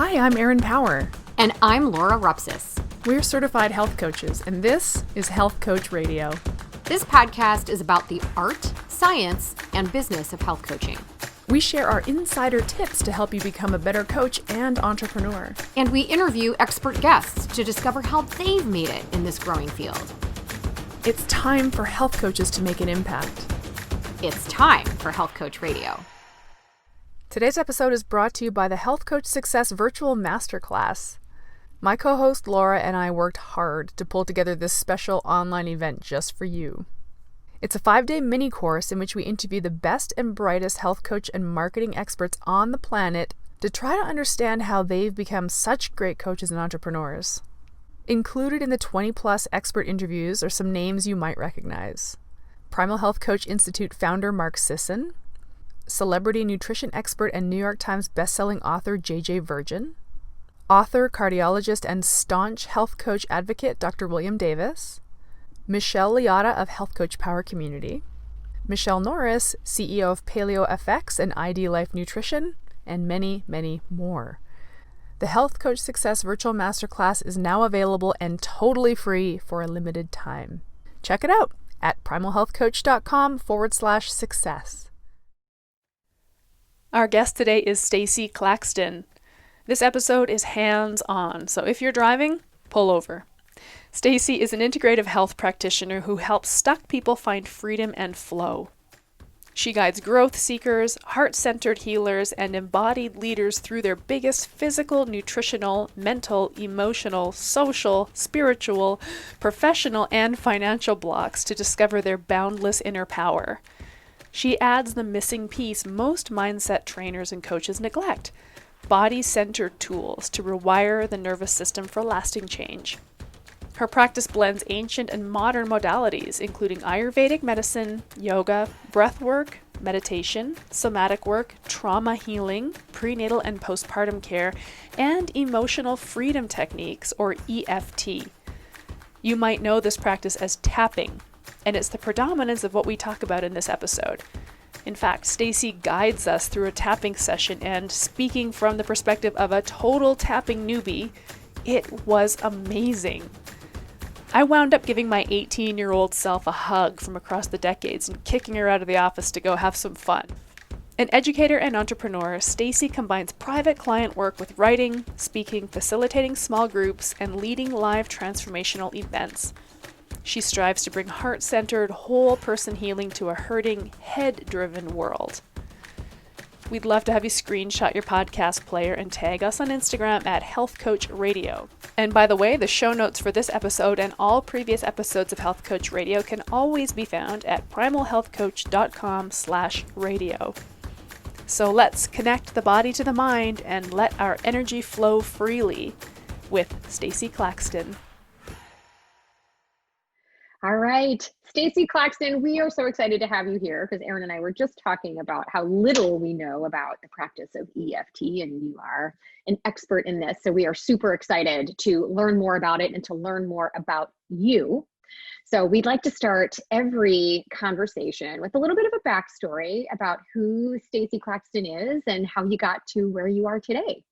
Hi, I'm Erin Power. And I'm Laura Rupsis. We're certified health coaches, and this is Health Coach Radio. This podcast is about the art, science, and business of health coaching. We share our insider tips to help you become a better coach and entrepreneur. And we interview expert guests to discover how they've made it in this growing field. It's time for health coaches to make an impact. It's time for Health Coach Radio. Today's episode is brought to you by the Health Coach Success Virtual Masterclass. My co-host Laura and I worked hard to pull together this special online event just for you. It's a 5-day mini course in which we interview the best and brightest health coach and marketing experts on the planet to try to understand how they've become such great coaches and entrepreneurs. Included in the 20-plus expert interviews are some names you might recognize. Primal Health Coach Institute founder Mark Sisson, celebrity nutrition expert and New York Times bestselling author J.J. Virgin, author, cardiologist, and staunch health coach advocate Dr. William Davis, Michelle Liotta of Health Coach Power Community, Michelle Norris, CEO of Paleo FX and ID Life Nutrition, and many, many more. The Health Coach Success Virtual Masterclass is now available and totally free for a limited time. Check it out at primalhealthcoach.com/success. Our guest today is Stacy Claxton. This episode is hands-on, so if you're driving, pull over. Stacy is an integrative health practitioner who helps stuck people find freedom and flow. She guides growth seekers, heart-centered healers, and embodied leaders through their biggest physical, nutritional, mental, emotional, social, spiritual, professional, and financial blocks to discover their boundless inner power. She adds the missing piece most mindset trainers and coaches neglect: body-centered tools to rewire the nervous system for lasting change. Her practice blends ancient and modern modalities, including Ayurvedic medicine, yoga, breath work, meditation, somatic work, trauma healing, prenatal and postpartum care, and emotional freedom techniques, or EFT. You might know this practice as tapping, and it's the predominance of what we talk about in this episode. In fact, Stacy guides us through a tapping session, and speaking from the perspective of a total tapping newbie, it was amazing. I wound up giving my 18-year-old self a hug from across the decades and kicking her out of the office to go have some fun. An educator and entrepreneur, Stacy combines private client work with writing, speaking, facilitating small groups, and leading live transformational events. She strives to bring heart-centered, whole-person healing to a hurting, head-driven world. We'd love to have you screenshot your podcast player and tag us on Instagram at Health Coach Radio. And by the way, the show notes for this episode and all previous episodes of Health Coach Radio can always be found at primalhealthcoach.com/radio. So let's connect the body to the mind and let our energy flow freely with Stacy Claxton. All right, Stacy Claxton, we are so excited to have you here because Erin and I were just talking about how little we know about the practice of EFT, and you are an expert in this. So we are super excited to learn more about it and to learn more about you. So we'd like to start every conversation with a little bit of a backstory about who Stacy Claxton is and how you got to where you are today.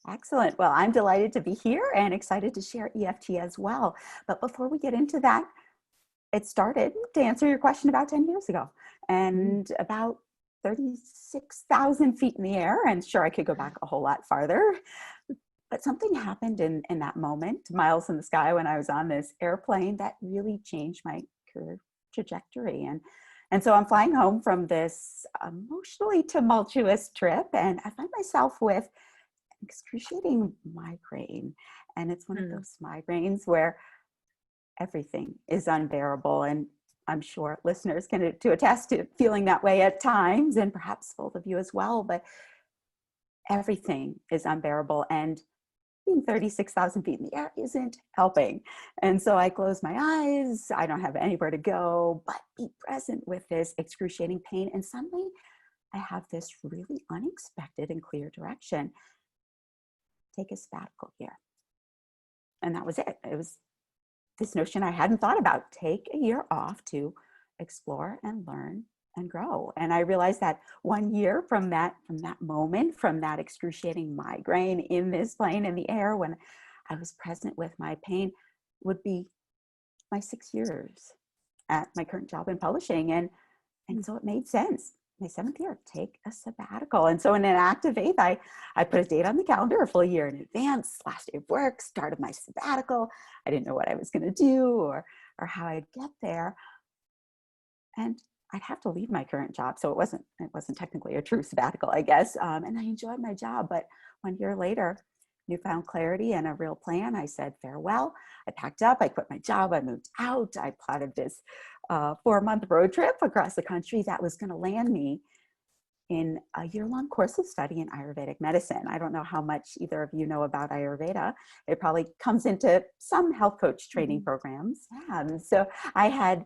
Excellent. Well, I'm delighted to be here and excited to share EFT as well. But before we get into that, it started, to answer your question, about 10 years ago and about 36,000 feet in the air. And sure, I could go back a whole lot farther. But something happened in that moment, miles in the sky, when I was on this airplane that really changed my career trajectory. And so I'm flying home from this emotionally tumultuous trip, and I find myself with excruciating migraine. And it's one of those migraines where everything is unbearable. And I'm sure listeners can to attest to feeling that way at times, and perhaps both of you as well, but everything is unbearable. And being 36,000 feet in the air isn't helping. And so I close my eyes. I don't have anywhere to go, but be present with this excruciating pain. And suddenly I have this really unexpected and clear direction. Take a sabbatical year. And that was it. It was this notion I hadn't thought about. Take a year off to explore and learn and grow. And I realized that 1 year from that moment, from that excruciating migraine in this plane in the air when I was present with my pain, would be my 6 years at my current job in publishing. And so it made sense. My 7th year, take a sabbatical. And so in an act of faith, I put a date on the calendar, a full year in advance, last day of work, start of my sabbatical. I didn't know what I was going to do or how I'd get there. And I'd have to leave my current job. So it wasn't technically a true sabbatical, I guess. And I enjoyed my job. But 1 year later, newfound clarity and a real plan. I said farewell. I packed up, I quit my job, I moved out. I plotted this 4-month road trip across the country that was going to land me in a year-long course of study in Ayurvedic medicine. I don't know how much either of you know about Ayurveda. It probably comes into some health coach training programs. So I had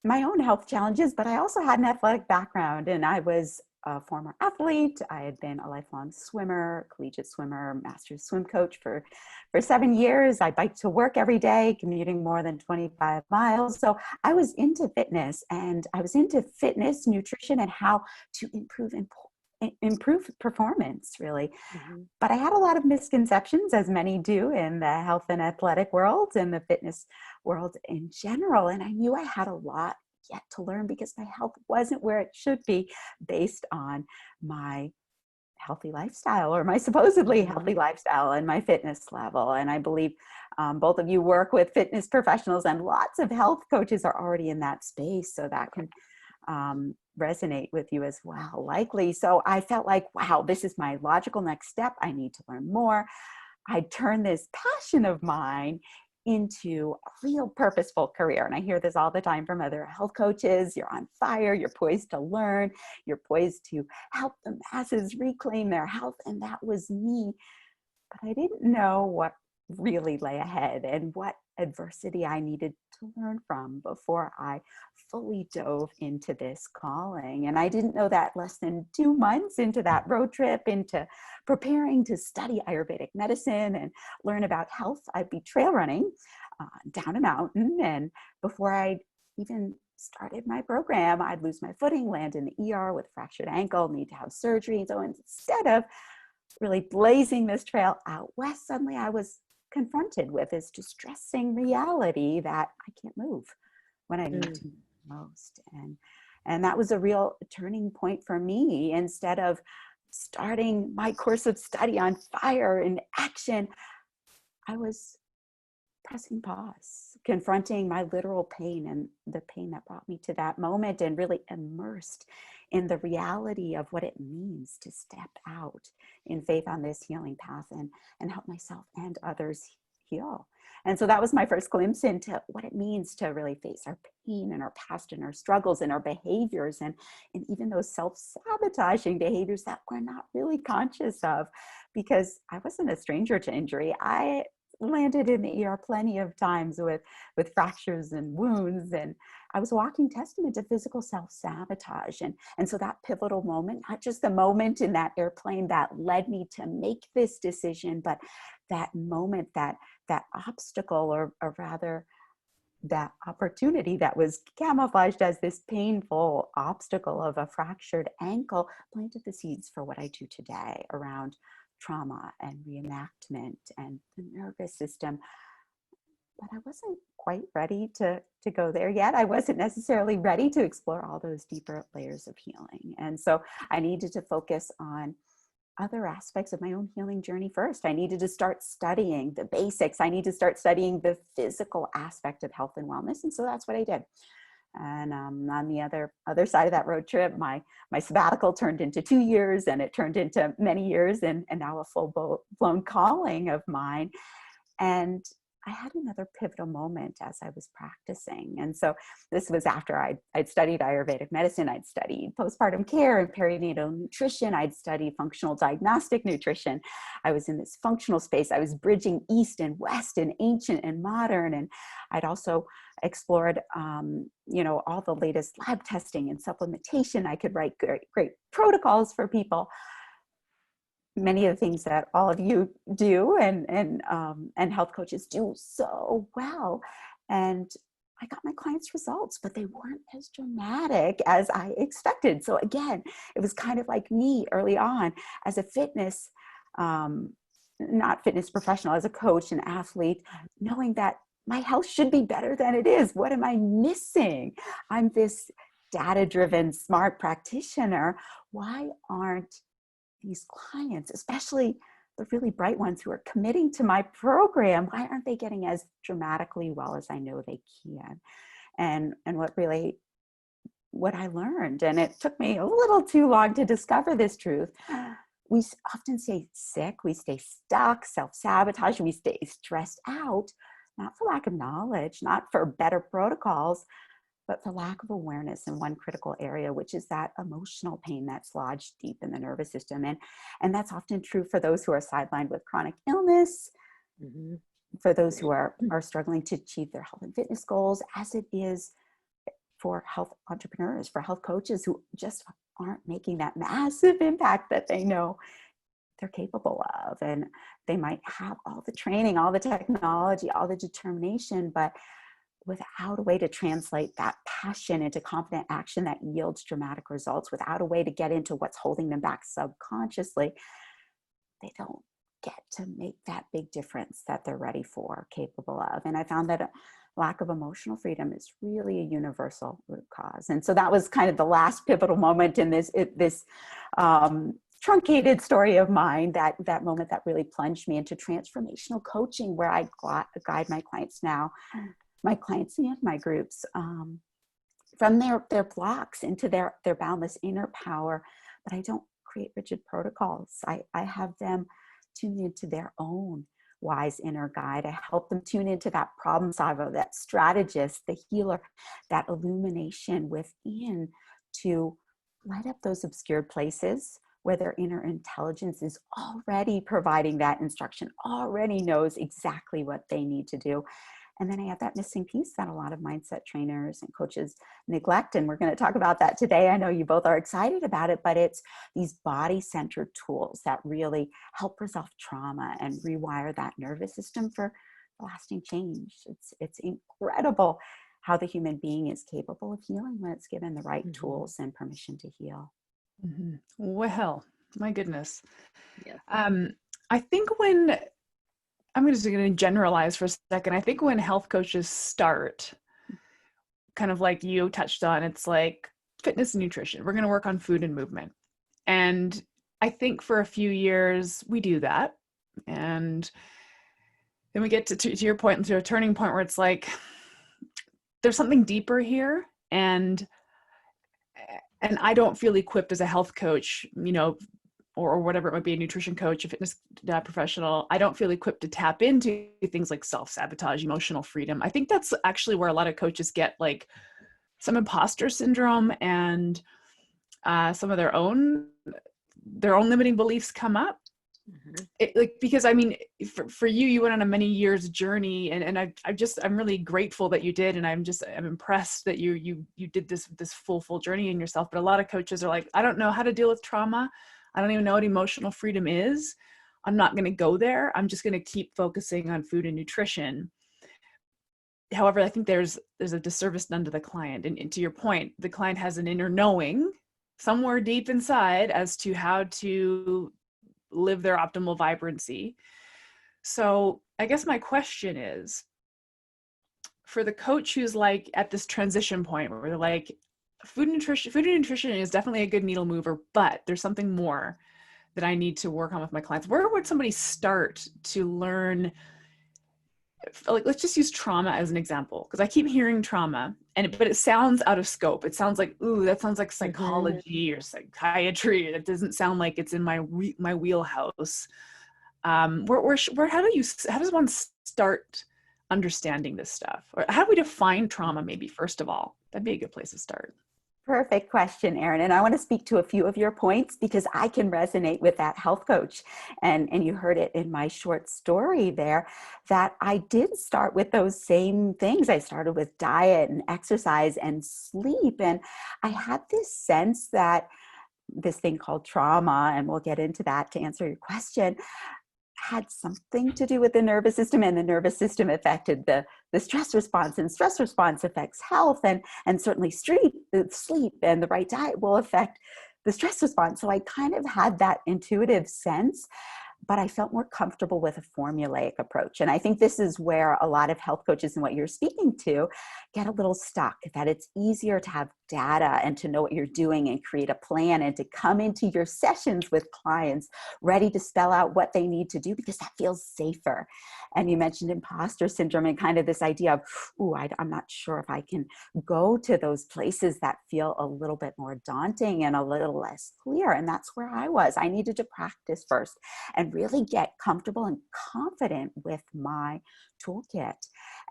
my own health challenges, but I also had an athletic background, and I was a former athlete. I had been a lifelong swimmer, collegiate swimmer, master's swim coach for 7 years. I biked to work every day, commuting more than 25 miles. So I was into fitness, and I was into fitness, nutrition, and how to improve performance, really. But I had a lot of misconceptions, as many do in the health and athletic world and the fitness world in general. And I knew I had a lot yet to learn because my health wasn't where it should be based on my healthy lifestyle, or my supposedly healthy lifestyle, and my fitness level. And I believe both of you work with fitness professionals, and lots of health coaches are already in that space. So that can resonate with you as well, likely. So I felt like, wow, this is my logical next step. I need to learn more. I turned this passion of mine into a real purposeful career. And I hear this all the time from other health coaches. You're on fire, you're poised to learn, you're poised to help the masses reclaim their health. And that was me. But I didn't know what really lay ahead and what adversity I needed to learn from before I fully dove into this calling. And I didn't know that less than 2 months into that road trip, into preparing to study Ayurvedic medicine and learn about health, I'd be trail running down a mountain. And before I even started my program, I'd lose my footing, land in the ER with a fractured ankle, need to have surgery. So instead of really blazing this trail out west, suddenly I was confronted with this distressing reality that I can't move when I need to most. And that was a real turning point for me. Instead of starting my course of study on fire in action, I was pressing pause, confronting my literal pain and the pain that brought me to that moment, and really immersed in the reality of what it means to step out in faith on this healing path and help myself and others heal. And so that was my first glimpse into what it means to really face our pain and our past and our struggles and our behaviors, and even those self-sabotaging behaviors that we're not really conscious of, because I wasn't a stranger to injury. I landed in the ER plenty of times with fractures and wounds, and I was a walking testament to physical self-sabotage. And so that pivotal moment, not just the moment in that airplane that led me to make this decision, but that moment, that obstacle, or rather that opportunity that was camouflaged as this painful obstacle of a fractured ankle, planted the seeds for what I do today around trauma and reenactment and the nervous system. But I wasn't quite ready to go there yet. I wasn't necessarily ready to explore all those deeper layers of healing. And so I needed to focus on other aspects of my own healing journey first. I needed to start studying the basics. I need to start studying the physical aspect of health and wellness. And so that's what I did. And on the other side of that road trip, my sabbatical turned into 2 years, and it turned into many years, and now a full-blown calling of mine. And I had another pivotal moment as I was practicing. And so this was after I'd studied Ayurvedic medicine, I'd studied postpartum care and perinatal nutrition, I'd studied functional diagnostic nutrition. I was in this functional space. I was bridging East and West and ancient and modern. And I'd also explored, all the latest lab testing and supplementation. I could write great protocols for people. Many of the things that all of you do and health coaches do so well. And I got my clients results, but they weren't as dramatic as I expected. So again, it was kind of like me early on as a fitness, not fitness professional, as a coach and athlete, knowing that my health should be better than it is. What am I missing? I'm this data-driven, smart practitioner. Why aren't these clients, especially the really bright ones who are committing to my program, why aren't they getting as dramatically well as I know they can? And what I learned, and it took me a little too long to discover this truth, we often stay sick, we stay stuck, self-sabotage, we stay stressed out, not for lack of knowledge, not for better protocols, but for lack of awareness in one critical area, which is that emotional pain that's lodged deep in the nervous system. And that's often true for those who are sidelined with chronic illness, for those who are struggling to achieve their health and fitness goals, as it is for health entrepreneurs, for health coaches who just aren't making that massive impact that they know they're capable of. And they might have all the training, all the technology, all the determination, but without a way to translate that passion into confident action that yields dramatic results, without a way to get into what's holding them back subconsciously, they don't get to make that big difference that they're ready for, capable of. And I found that a lack of emotional freedom is really a universal root cause. And so that was kind of the last pivotal moment in this truncated story of mine, that moment that really plunged me into transformational coaching, where I guide my clients now, my clients and my groups, from their blocks into their boundless inner power. But I don't create rigid protocols. I have them tune into their own wise inner guide. I help them tune into that problem solver, that strategist, the healer, that illumination within, to light up those obscured places where their inner intelligence is already providing that instruction, already knows exactly what they need to do. And then I have that missing piece that a lot of mindset trainers and coaches neglect. And we're going to talk about that today. I know you both are excited about it, but it's these body-centered tools that really help resolve trauma and rewire that nervous system for lasting change. It's incredible how the human being is capable of healing when it's given the right tools and permission to heal. Well, my goodness. Yes. I think when I'm just going to generalize for a second. I think when health coaches start, kind of like you touched on, it's like fitness and nutrition. We're going to work on food and movement. And I think for a few years we do that. And then we get to your point, to a turning point where it's like, there's something deeper here. And I don't feel equipped as a health coach, or whatever it might be, a nutrition coach, a fitness professional. I don't feel equipped to tap into things like self-sabotage, emotional freedom. I think that's actually where a lot of coaches get like some imposter syndrome, and some of their own limiting beliefs come up. Because I mean, for you went on a many years journey, and I'm really grateful that you did, and I'm impressed that you did this full journey in yourself. But a lot of coaches are like, I don't know how to deal with trauma. I don't even know what emotional freedom is. I'm not going to go there. I'm just going to keep focusing on food and nutrition. However, I think there's a disservice done to the client. And to your point, the client has an inner knowing somewhere deep inside as to how to live their optimal vibrancy. So I guess my question is, for the coach who's like at this transition point where they're like, food and nutrition is definitely a good needle mover, but there's something more that I need to work on with my clients. Where would somebody start to learn? Like, let's just use trauma as an example, because I keep hearing trauma, but it sounds out of scope. It sounds like, ooh, that sounds like psychology or psychiatry. It doesn't sound like it's in my wheelhouse. How does one start understanding this stuff? Or how do we define trauma, maybe, first of all? That'd be a good place to start. Perfect question, Erin. And I want to speak to a few of your points because I can resonate with that health coach. And you heard it in my short story there, that I did start with those same things. I started with diet and exercise and sleep. And I had this sense that this thing called trauma, and we'll get into that to answer your question, had something to do with the nervous system, and the nervous system affected the stress response, and stress response affects health, and certainly sleep and the right diet will affect the stress response. So I kind of had that intuitive sense, but I felt more comfortable with a formulaic approach. And I think this is where a lot of health coaches and what you're speaking to get a little stuck, that it's easier to have data and to know what you're doing and create a plan and to come into your sessions with clients ready to spell out what they need to do because that feels safer. And you mentioned imposter syndrome and kind of this idea of, I'm not sure if I can go to those places that feel a little bit more daunting and a little less clear. And that's where I was. I needed to practice first and really get comfortable and confident with my toolkit.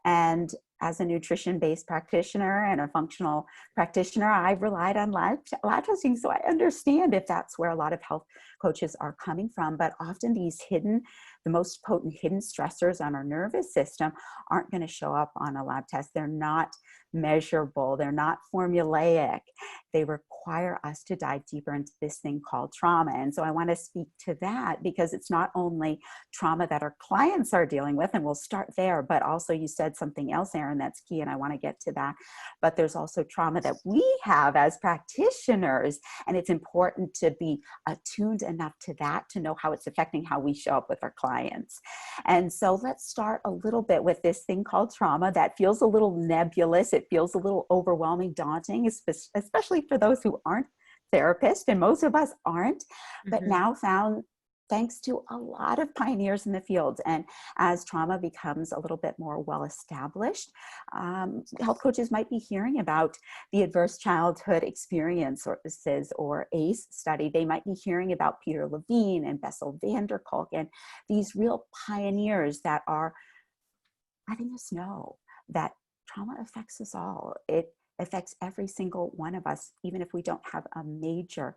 And as a nutrition-based practitioner and a functional practitioner, I've relied on lab testing. So I understand if that's where a lot of health coaches are coming from. But often these the most potent hidden stressors on our nervous system aren't going to show up on a lab test. They're not measurable. They're not formulaic. They require us to dive deeper into this thing called trauma. And so I want to speak to that because it's not only trauma that our clients are dealing with, and we'll start there, but also you said something else, Erin, that's key, and I want to get to that. But there's also trauma that we have as practitioners, and it's important to be attuned enough to that to know how it's affecting how we show up with our clients. And so let's start a little bit with this thing called trauma that feels a little nebulous. It feels a little overwhelming, daunting, especially for those who aren't therapists, and most of us aren't, but now found thanks to a lot of pioneers in the field. And as trauma becomes a little bit more well-established, health coaches might be hearing about the Adverse Childhood Experiences or ACE study. They might be hearing about Peter Levine and Bessel van der Kolk and these real pioneers that are letting us know that trauma affects us all. It affects every single one of us, even if we don't have a major,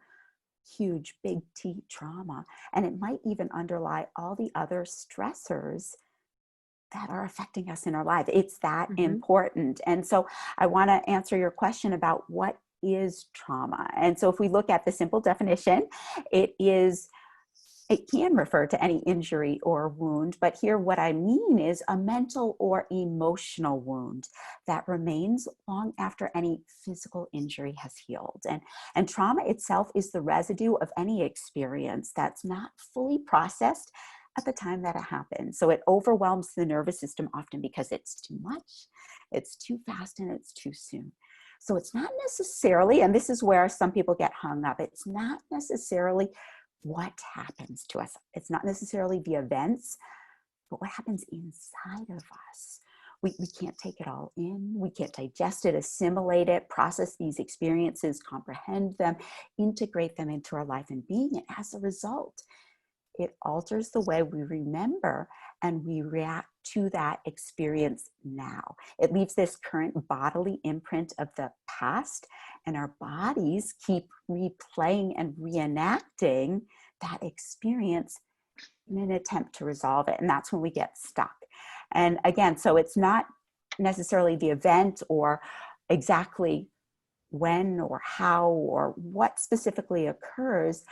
huge, big T trauma. And it might even underlie all the other stressors that are affecting us in our life. It's that important. And so I want to answer your question about what is trauma. And so if we look at the simple definition, it can refer to any injury or wound, but here what I mean is a mental or emotional wound that remains long after any physical injury has healed. And trauma itself is the residue of any experience that's not fully processed at the time that it happens. So it overwhelms the nervous system often because it's too much, it's too fast, and it's too soon. So it's not necessarily, and this is where some people get hung up, it's not necessarily what happens to us. It's not necessarily the events, but what happens inside of us. We can't take it all in. We can't digest it, assimilate it, process these experiences, comprehend them, integrate them into our life and being. And as a result, it alters the way we remember and we react to that experience now. It leaves this current bodily imprint of the past, and our bodies keep replaying and reenacting that experience in an attempt to resolve it. And that's when we get stuck. And again, so it's not necessarily the event or exactly when or how or what specifically occurs,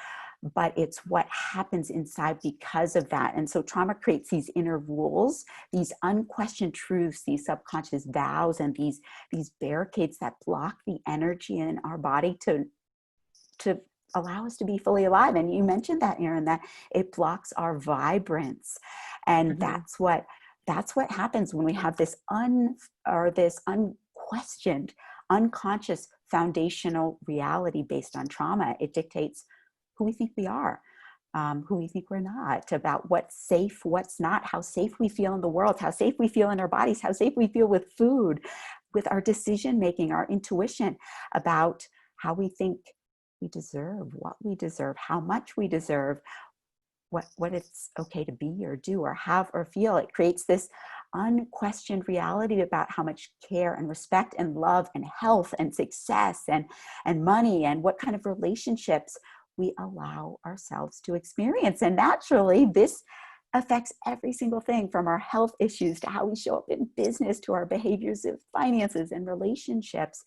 but it's what happens inside because of that. And so trauma creates these inner rules, these unquestioned truths, these subconscious vows, and these barricades that block the energy in our body to allow us to be fully alive. And you mentioned that, Erin, that it blocks our vibrance. And that's what happens when we have this unquestioned, unconscious foundational reality based on trauma. It dictates who we think we are, who we think we're not, about what's safe, what's not, how safe we feel in the world, how safe we feel in our bodies, how safe we feel with food, with our decision-making, our intuition, about how we think we deserve, what we deserve, how much we deserve, what it's okay to be or do or have or feel. It creates this unquestioned reality about how much care and respect and love and health and success and money and what kind of relationships we allow ourselves to experience. And naturally, this affects every single thing from our health issues to how we show up in business to our behaviors of finances and relationships.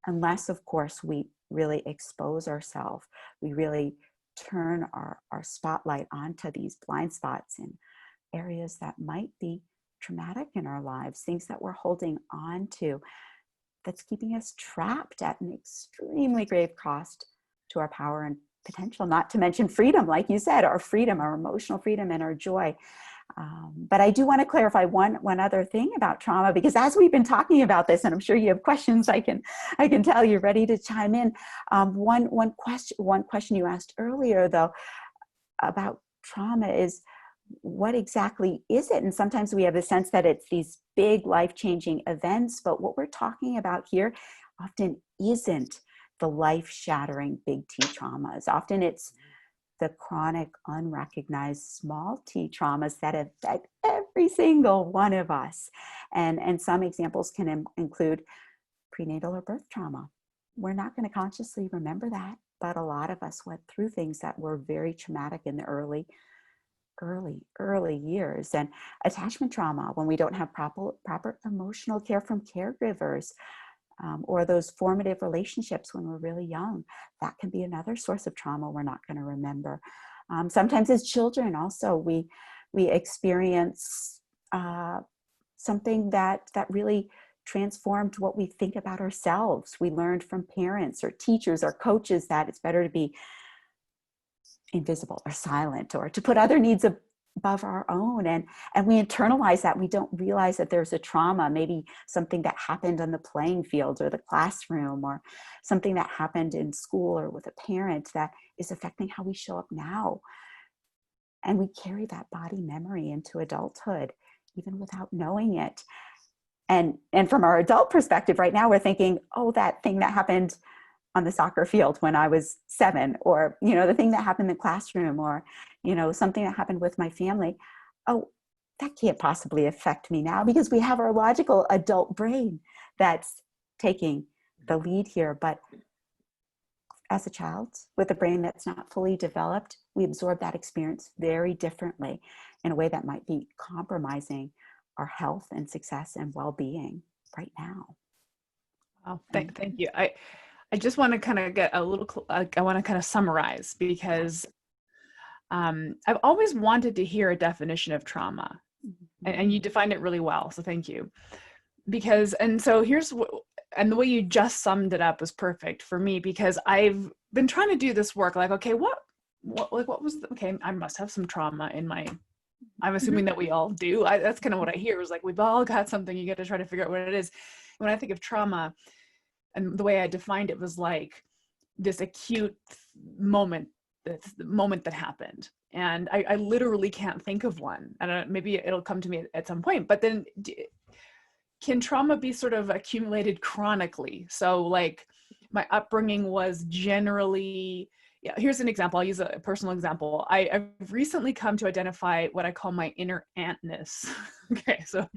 Unless, of course, we really expose ourselves, we really turn our spotlight onto these blind spots in areas that might be traumatic in our lives, things that we're holding on to that's keeping us trapped at an extremely grave cost to our power and potential, not to mention freedom, like you said, our freedom, our emotional freedom and our joy. But I do want to clarify one other thing about trauma, because as we've been talking about this, and I'm sure you have questions, I can tell you're ready to chime in. One question you asked earlier, though, about trauma is, what exactly is it? And sometimes we have a sense that it's these big life-changing events, but what we're talking about here often isn't the life-shattering big T traumas. Often it's the chronic, unrecognized small t traumas that affect every single one of us. And some examples can include prenatal or birth trauma. We're not going to consciously remember that, but a lot of us went through things that were very traumatic in the early years. And attachment trauma, when we don't have proper emotional care from caregivers, or those formative relationships when we're really young, that can be another source of trauma we're not going to remember. Sometimes as children also, we experience something that really transformed what we think about ourselves. We learned from parents or teachers or coaches that it's better to be invisible or silent, or to put other needs above our own, and we internalize that. We don't realize that there's a trauma, maybe something that happened on the playing field or the classroom, or something that happened in school or with a parent that is affecting how we show up now. And we carry that body memory into adulthood, even without knowing it. And from our adult perspective right now, we're thinking, oh, that thing that happened on the soccer field when I was 7, or, the thing that happened in the classroom, or, something that happened with my family. Oh, that can't possibly affect me now, because we have our logical adult brain that's taking the lead here. But as a child with a brain that's not fully developed, we absorb that experience very differently in a way that might be compromising our health and success and well-being right now. Wow, thank you. I just want to kind of get a little, I want to kind of summarize, because I've always wanted to hear a definition of trauma, and you defined it really well. So thank you. And the way you just summed it up was perfect for me, because I've been trying to do this work. Like, okay, what was, okay, I must have some trauma in I'm assuming that we all do. That's kind of what I hear, is like, we've all got something. You got to try to figure out what it is. When I think of trauma, and the way I defined it was like this acute moment, that's the moment that happened. And I literally can't think of one. I don't know, maybe it'll come to me at some point, but then can trauma be sort of accumulated chronically? So like my upbringing was generally, here's an example. I'll use a personal example. I've recently come to identify what I call my inner antness. Okay, so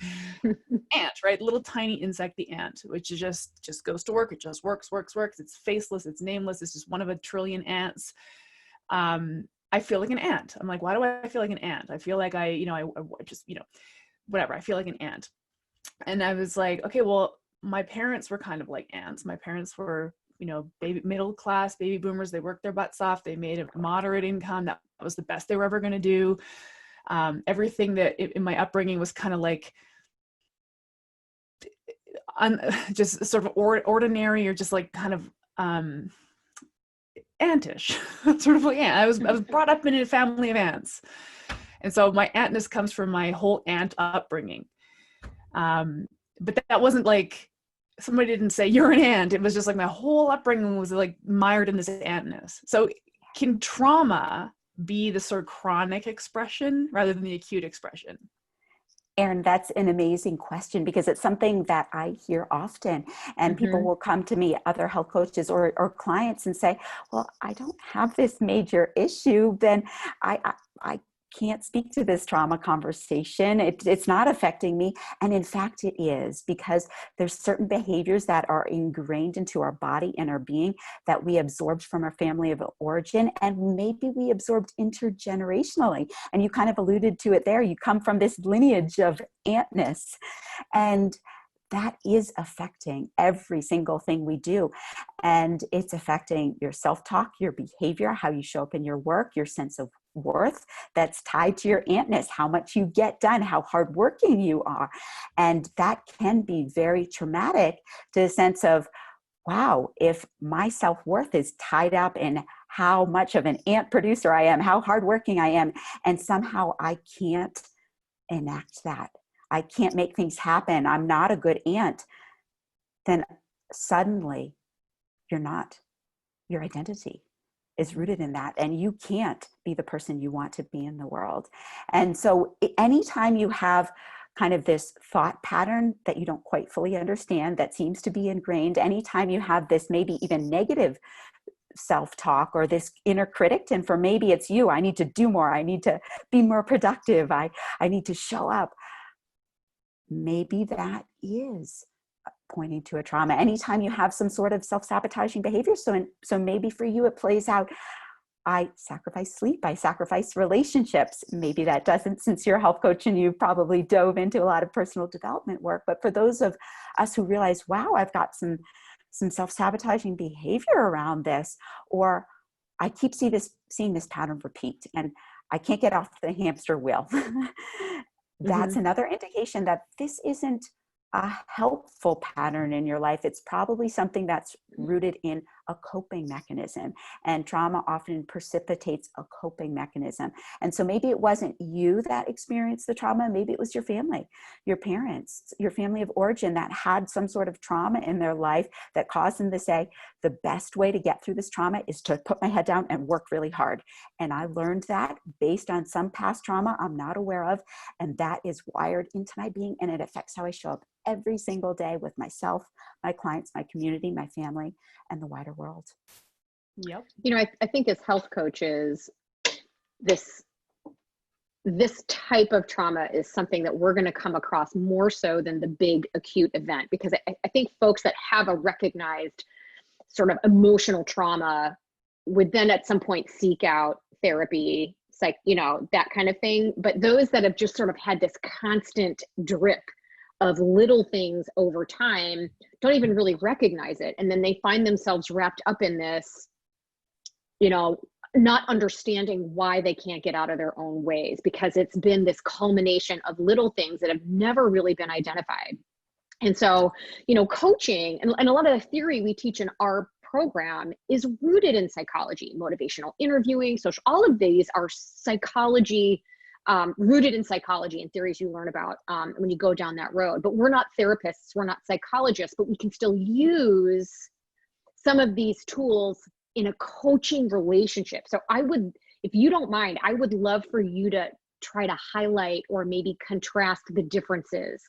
ant, right? Little tiny insect, the ant, which is just goes to work. It just works. It's faceless. It's nameless. It's just one of a trillion ants. I feel like an ant. I'm like, why do I feel like an ant? I feel like I just, whatever. I feel like an ant. And I was like, okay, well, my parents were kind of like ants. My parents were, middle class baby boomers. They worked their butts off. They made a moderate income. That was the best they were ever going to do. Everything that in my upbringing was kind of like, just sort of ordinary, or just like kind of antish, sort of like ant. I was brought up in a family of ants, and so my antness comes from my whole ant upbringing. But that wasn't like, somebody didn't say you're an ant. It was just like my whole upbringing was like mired in this antness. So can trauma be the sort of chronic expression rather than the acute expression? Erin, that's an amazing question, because it's something that I hear often, and people will come to me, other health coaches or clients, and say, well, I don't have this major issue, then I can't speak to this trauma conversation. It's not affecting me. And in fact, it is, because there's certain behaviors that are ingrained into our body and our being that we absorbed from our family of origin, and maybe we absorbed intergenerationally. And you kind of alluded to it there. You come from this lineage of antness. And that is affecting every single thing we do. And it's affecting your self-talk, your behavior, how you show up in your work, your sense of worth. That's tied to your antness, how much you get done, how hardworking you are. And that can be very traumatic to the sense of, wow, if my self-worth is tied up in how much of an ant producer I am, how hardworking I am, and somehow I can't enact that, I can't make things happen, I'm not a good ant, then suddenly you're not. Your identity is rooted in that, and you can't be the person you want to be in the world. And so anytime you have kind of this thought pattern that you don't quite fully understand, that seems to be ingrained, anytime you have this maybe even negative self-talk or this inner critic, and for maybe it's you, I need to do more, I need to be more productive, I need to show up, maybe that is pointing to a trauma. Anytime you have some sort of self-sabotaging behavior, so maybe for you it plays out, I sacrifice sleep, I sacrifice relationships. Maybe that doesn't, since you're a health coach and you probably dove into a lot of personal development work. But for those of us who realize, wow, I've got some self-sabotaging behavior around this, or I keep seeing this pattern repeat and I can't get off the hamster wheel. That's another indication that this isn't a helpful pattern in your life. It's probably something that's rooted in a coping mechanism, and trauma often precipitates a coping mechanism. And so maybe it wasn't you that experienced the trauma, maybe it was your family, your parents, your family of origin that had some sort of trauma in their life that caused them to say, the best way to get through this trauma is to put my head down and work really hard. And I learned that based on some past trauma I'm not aware of, and that is wired into my being, and it affects how I show up every single day with myself, my clients, my community, my family, and the wider world. Yep. You know, I think as health coaches, this type of trauma is something that we're going to come across more so than the big acute event, because I think folks that have a recognized sort of emotional trauma would then at some point seek out therapy, that kind of thing. But those that have just sort of had this constant drip of little things over time don't even really recognize it. And then they find themselves wrapped up in this, not understanding why they can't get out of their own ways, because it's been this culmination of little things that have never really been identified. And so, coaching and a lot of the theory we teach in our program is rooted in psychology, motivational interviewing, social, all of these are psychology, rooted in psychology and theories you learn about when you go down that road. But we're not therapists, we're not psychologists, but we can still use some of these tools in a coaching relationship. So if you don't mind, I would love for you to try to highlight or maybe contrast the differences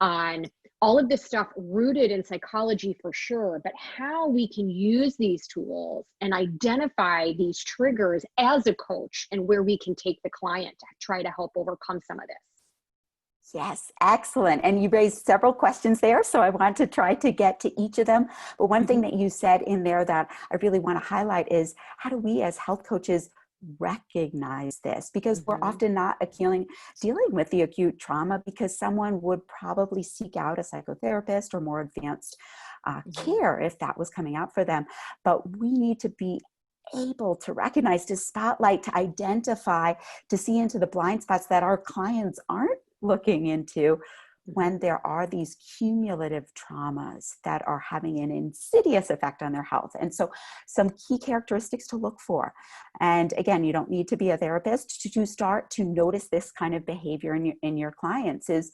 on all of this stuff rooted in psychology for sure, but how we can use these tools and identify these triggers as a coach and where we can take the client to try to help overcome some of this. Yes, excellent. And you raised several questions there, so I want to try to get to each of them. But one thing that you said in there that I really want to highlight is, how do we as health coaches recognize this? Because we're often not dealing with the acute trauma, because someone would probably seek out a psychotherapist or more advanced care if that was coming out for them. But we need to be able to recognize, to spotlight, to identify, to see into the blind spots that our clients aren't looking into when there are these cumulative traumas that are having an insidious effect on their health. And so some key characteristics to look for. And again, you don't need to be a therapist to start to notice this kind of behavior in your clients is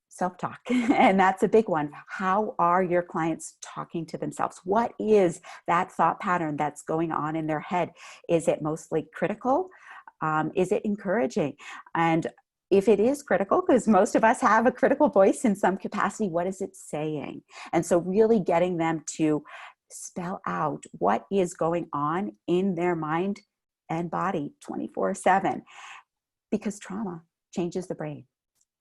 self-talk. And that's a big one. How are your clients talking to themselves? What is that thought pattern that's going on in their head? Is it mostly critical? Is it encouraging? And if it is critical, because most of us have a critical voice in some capacity, what is it saying? And so really getting them to spell out what is going on in their mind and body 24/7, because trauma changes the brain.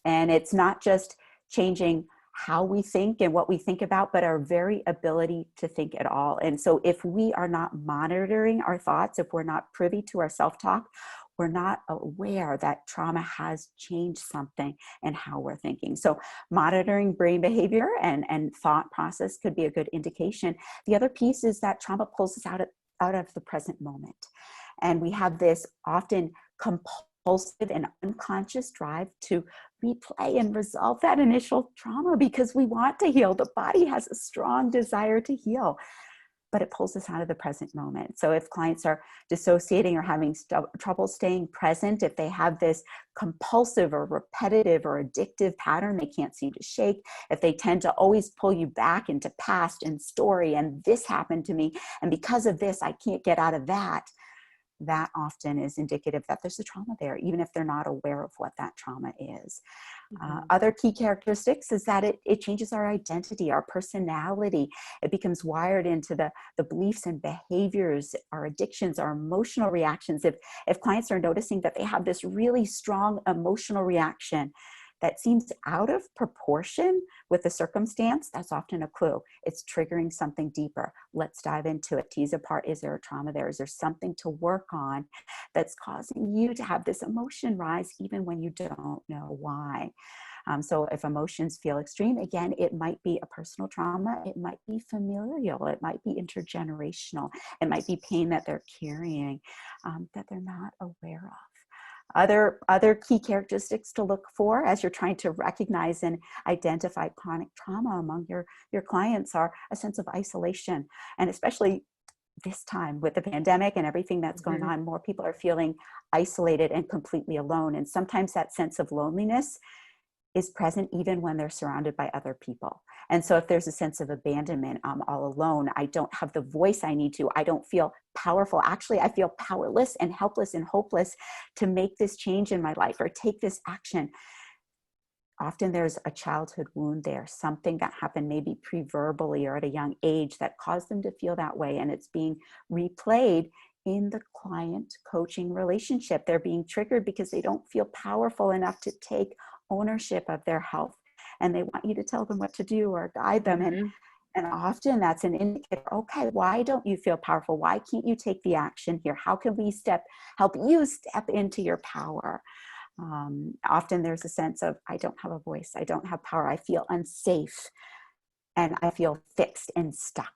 And it's not just changing how we think and what we think about, but our very ability to think at all. And so if we are not monitoring our thoughts, if we're not privy to our self-talk, we're not aware that trauma has changed something in how we're thinking. So monitoring brain behavior and thought process could be a good indication. The other piece is that trauma pulls us out of the present moment. And we have this often compulsive and unconscious drive to replay and resolve that initial trauma because we want to heal. The body has a strong desire to heal, but it pulls us out of the present moment. So if clients are dissociating or having trouble staying present, if they have this compulsive or repetitive or addictive pattern they can't seem to shake, if they tend to always pull you back into past and story, and this happened to me, and because of this, I can't get out of that, that often is indicative that there's a trauma there, even if they're not aware of what that trauma is. Other key characteristics is that it changes our identity, our personality. It becomes wired into the beliefs and behaviors, our addictions, our emotional reactions. If clients are noticing that they have this really strong emotional reaction that seems out of proportion with the circumstance, that's often a clue. It's triggering something deeper. Let's dive into it, tease apart, is there a trauma there? Is there something to work on that's causing you to have this emotion rise even when you don't know why? So if emotions feel extreme, again, it might be a personal trauma, it might be familial, it might be intergenerational, it might be pain that they're carrying that they're not aware of. Other key characteristics to look for as you're trying to recognize and identify chronic trauma among your clients are a sense of isolation. And especially this time with the pandemic and everything that's going on, more people are feeling isolated and completely alone. And sometimes that sense of loneliness is present even when they're surrounded by other people. And so if there's a sense of abandonment, I'm all alone, I don't have the voice I need to, I don't feel powerful. Actually, I feel powerless and helpless and hopeless to make this change in my life or take this action. Often there's a childhood wound there, something that happened maybe pre-verbally or at a young age that caused them to feel that way. And it's being replayed in the client coaching relationship. They're being triggered because they don't feel powerful enough to take ownership of their health, and they want you to tell them what to do or guide them. And often that's an indicator. Okay, why don't you feel powerful? Why can't you take the action here? How can we help you step into your power? Often there's a sense of, I don't have a voice, I don't have power, I feel unsafe, and I feel fixed and stuck.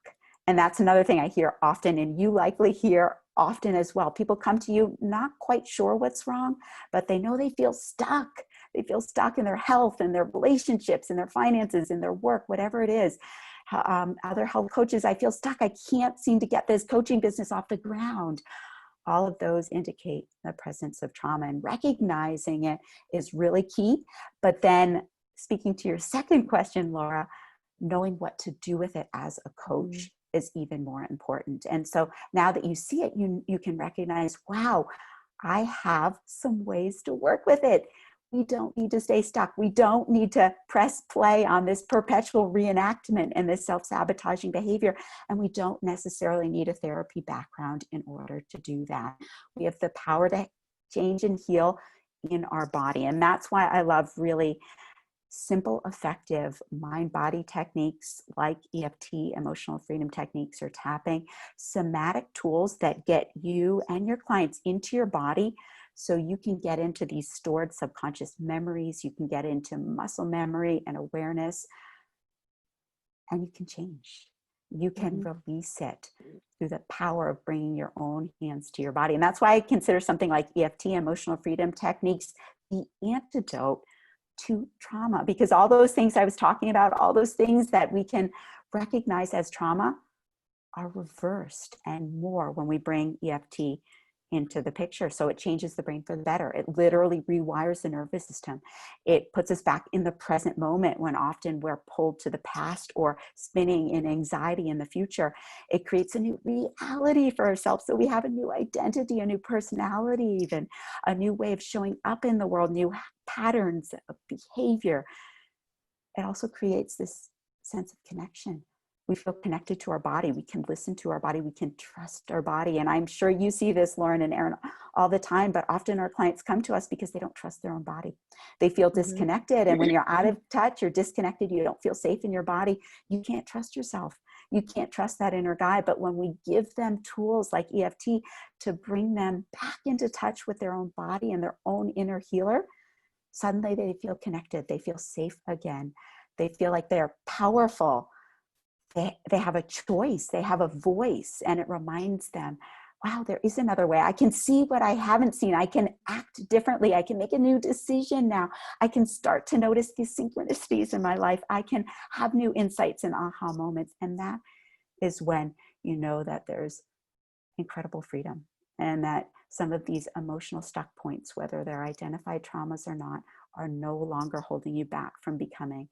And that's another thing I hear often, and you likely hear often as well. People come to you not quite sure what's wrong, but they know they feel stuck. They feel stuck in their health and their relationships and their finances and their work, whatever it is. Other health coaches, I feel stuck. I can't seem to get this coaching business off the ground. All of those indicate the presence of trauma, and recognizing it is really key. But then speaking to your second question, Laura, knowing what to do with it as a coach is even more important. And so now that you see it, you can recognize, wow, I have some ways to work with it. We don't need to stay stuck. We don't need to press play on this perpetual reenactment and this self-sabotaging behavior. And we don't necessarily need a therapy background in order to do that. We have the power to change and heal in our body. And that's why I love really simple, effective mind-body techniques like EFT, emotional freedom techniques, or tapping, somatic tools that get you and your clients into your body so you can get into these stored subconscious memories, you can get into muscle memory and awareness, and you can change. You can release it through the power of bringing your own hands to your body. And that's why I consider something like EFT, emotional freedom techniques, the antidote to trauma, because all those things I was talking about, all those things that we can recognize as trauma are reversed and more when we bring EFT into the picture. So it changes the brain for the better. It literally rewires the nervous system. It puts us back in the present moment when often we're pulled to the past or spinning in anxiety in the future. It creates a new reality for ourselves. So we have a new identity, a new personality, even a new way of showing up in the world, new patterns of behavior. It also creates this sense of connection. We feel connected to our body. We can listen to our body. We can trust our body. And I'm sure you see this, Lauren and Aaron, all the time, but often our clients come to us because they don't trust their own body. They feel disconnected. And when you're out of touch, you're disconnected, you don't feel safe in your body, you can't trust yourself. You can't trust that inner guide. But when we give them tools like EFT to bring them back into touch with their own body and their own inner healer, suddenly they feel connected. They feel safe again. They feel like they're powerful. They have a choice. They have a voice. And it reminds them, wow, there is another way. I can see what I haven't seen. I can act differently. I can make a new decision now. I can start to notice these synchronicities in my life. I can have new insights and aha moments. And that is when you know that there's incredible freedom, and that some of these emotional stuck points, whether they're identified traumas or not, are no longer holding you back from becoming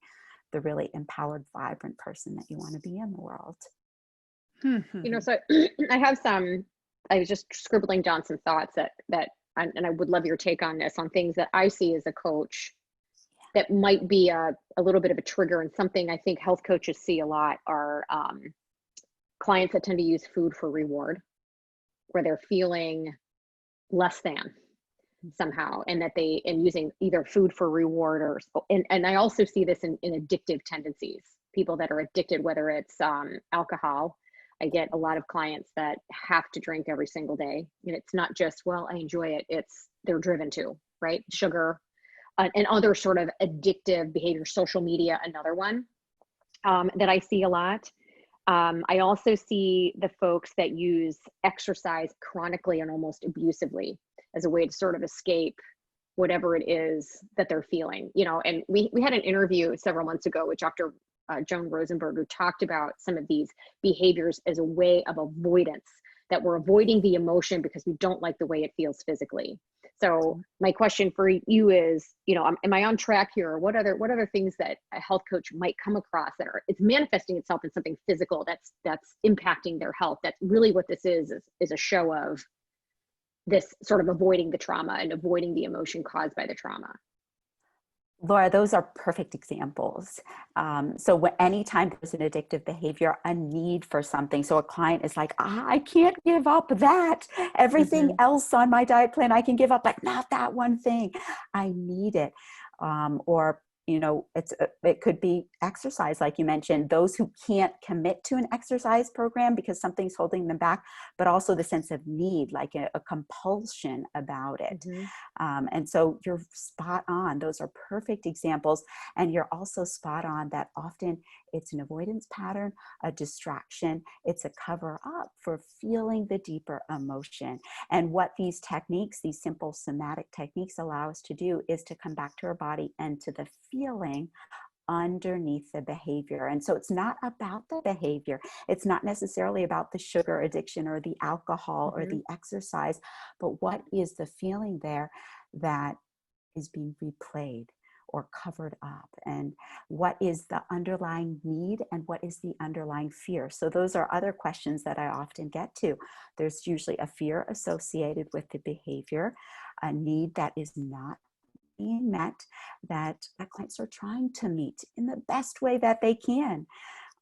the really empowered, vibrant person that you want to be in the world. So I have I was just scribbling down some thoughts and I would love your take on this, on things that I see as a coach that might be a little bit of a trigger, and something I think health coaches see a lot are clients that tend to use food for reward, where they're feeling less than somehow, and using either food for reward and I also see this in addictive tendencies, people that are addicted, whether it's alcohol. I get a lot of clients that have to drink every single day, and it's not just, well, I enjoy it, they're driven to, right? Sugar and other sort of addictive behavior. Social media, another one that I see a lot. I also see the folks that use exercise chronically and almost abusively as a way to sort of escape whatever it is that they're feeling, and we had an interview several months ago with Dr. Joan Rosenberg, who talked about some of these behaviors as a way of avoidance, that we're avoiding the emotion because we don't like the way it feels physically. So my question for you is, am I on track here? What other things that a health coach might come across that it's manifesting itself in something physical that's impacting their health? That's really what this is a show of this sort of avoiding the trauma and avoiding the emotion caused by the trauma. Laura, those are perfect examples. So anytime there's an addictive behavior, a need for something. So a client is like, I can't give up that. Everything else on my diet plan, I can give up, but not that one thing. I need it. Or it could be exercise, like you mentioned, those who can't commit to an exercise program because something's holding them back, but also the sense of need, like a compulsion about it. And so you're spot on. Those are perfect examples. And you're also spot on that often it's an avoidance pattern, a distraction. It's a cover up for feeling the deeper emotion. And what these techniques, these simple somatic techniques, allow us to do is to come back to our body and to the feeling underneath the behavior. And so it's not about the behavior. It's not necessarily about the sugar addiction or the alcohol or the exercise, but what is the feeling there that is being replayed or covered up, and what is the underlying need and what is the underlying fear. So those are other questions that I often get to. There's usually a fear associated with the behavior, a need that is not being met, that clients are trying to meet in the best way that they can.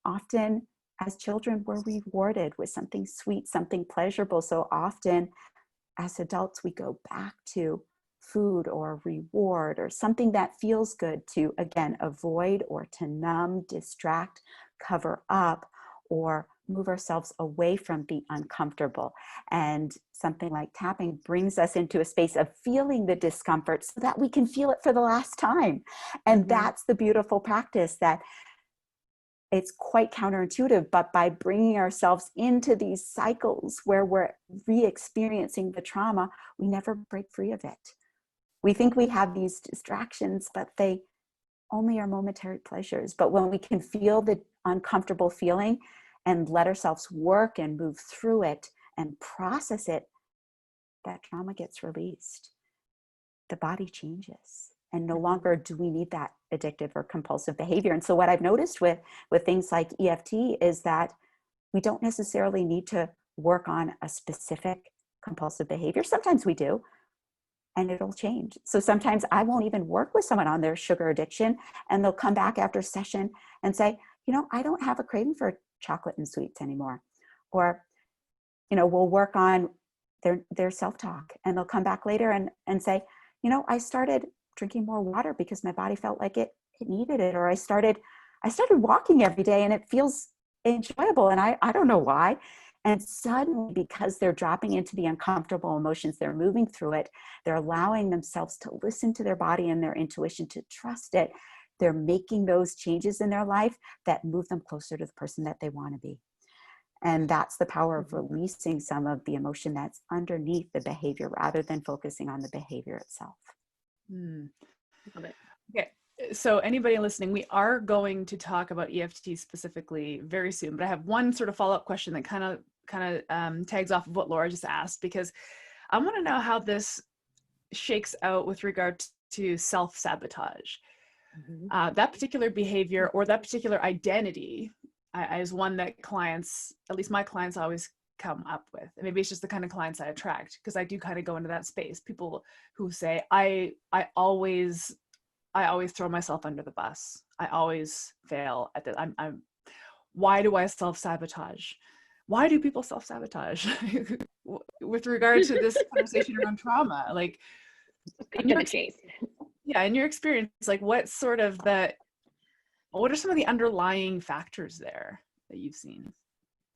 Often as children, we're rewarded with something sweet, something pleasurable. So often as adults, we go back to food or reward or something that feels good to, again, avoid or to numb, distract, cover up, or move ourselves away from the uncomfortable. And something like tapping brings us into a space of feeling the discomfort so that we can feel it for the last time. And that's the beautiful practice, that it's quite counterintuitive, but by bringing ourselves into these cycles where we're re-experiencing the trauma, we never break free of it. We think we have these distractions, but they only are momentary pleasures. But when we can feel the uncomfortable feeling and let ourselves work and move through it and process it, that trauma gets released. The body changes. And no longer do we need that addictive or compulsive behavior. And so what I've noticed with things like EFT is that we don't necessarily need to work on a specific compulsive behavior. Sometimes we do, and it'll change. So sometimes I won't even work with someone on their sugar addiction, and they'll come back after a session and say, I don't have a craving for chocolate and sweets anymore. Or, we'll work on their self-talk, and they'll come back later and say, I started drinking more water because my body felt like it needed it. Or I started walking every day and it feels enjoyable. And I don't know why. And suddenly, because they're dropping into the uncomfortable emotions, they're moving through it, they're allowing themselves to listen to their body and their intuition, to trust it. They're making those changes in their life that move them closer to the person that they want to be. And that's the power of releasing some of the emotion that's underneath the behavior rather than focusing on the behavior itself. Love it. Okay. So anybody listening, we are going to talk about EFT specifically very soon, but I have one sort of follow-up question that kind of tags off of what Laura just asked, because I want to know how this shakes out with regard to self-sabotage. That particular behavior or that particular identity is one that clients, at least my clients, always come up with. And maybe it's just the kind of clients I attract, because I do kind of go into that space. People who say, I always throw myself under the bus. I always fail at that. Why do I self-sabotage? Why do people self-sabotage? With regard to this conversation around trauma, like, Cut to the chase. Yeah, in your experience, like what are some of the underlying factors there that you've seen?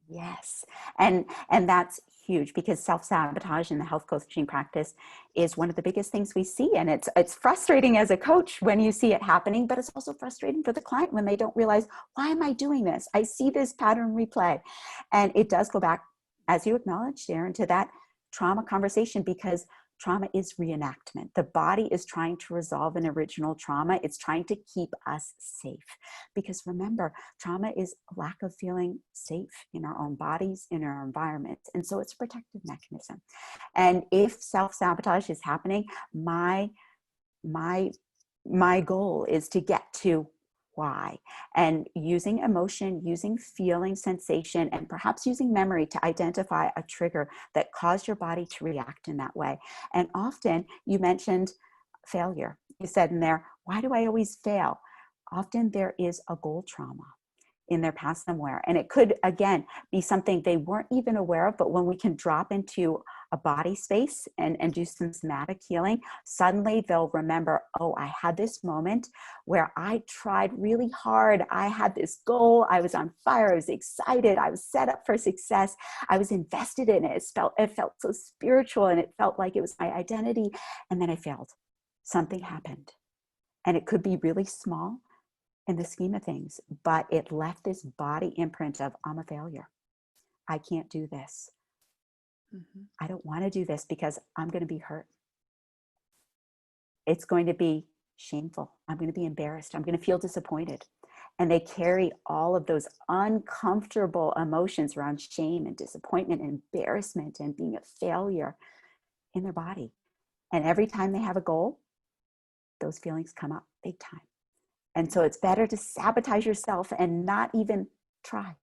Yes. And that's huge, because self-sabotage in the health coaching practice is one of the biggest things we see. And it's frustrating as a coach when you see it happening, but it's also frustrating for the client when they don't realize, why am I doing this? I see this pattern replay. And it does go back, as you acknowledged, Erin, to that trauma conversation, because trauma is reenactment. The body is trying to resolve an original trauma. It's trying to keep us safe. Because remember, trauma is a lack of feeling safe in our own bodies, in our environment. And so it's a protective mechanism. And if self-sabotage is happening, my goal is to get to why, and using emotion, using feeling, sensation, and perhaps using memory to identify a trigger that caused your body to react in that way. And often, you mentioned failure. You said in there, why do I always fail? Often there is a goal trauma in their past somewhere. And it could, again, be something they weren't even aware of, but when we can drop into a body space and do some somatic healing, suddenly they'll remember, oh, I had this moment where I tried really hard. I had this goal. I was on fire. I was excited. I was set up for success. I was invested in it. It felt so spiritual, and it felt like it was my identity. And then I failed. Something happened. And it could be really small in the scheme of things, but it left this body imprint of, I'm a failure. I can't do this. I don't want to do this because I'm going to be hurt. It's going to be shameful. I'm going to be embarrassed. I'm going to feel disappointed. And they carry all of those uncomfortable emotions around shame and disappointment and embarrassment and being a failure in their body. And every time they have a goal, those feelings come up big time. And so it's better to sabotage yourself and not even try,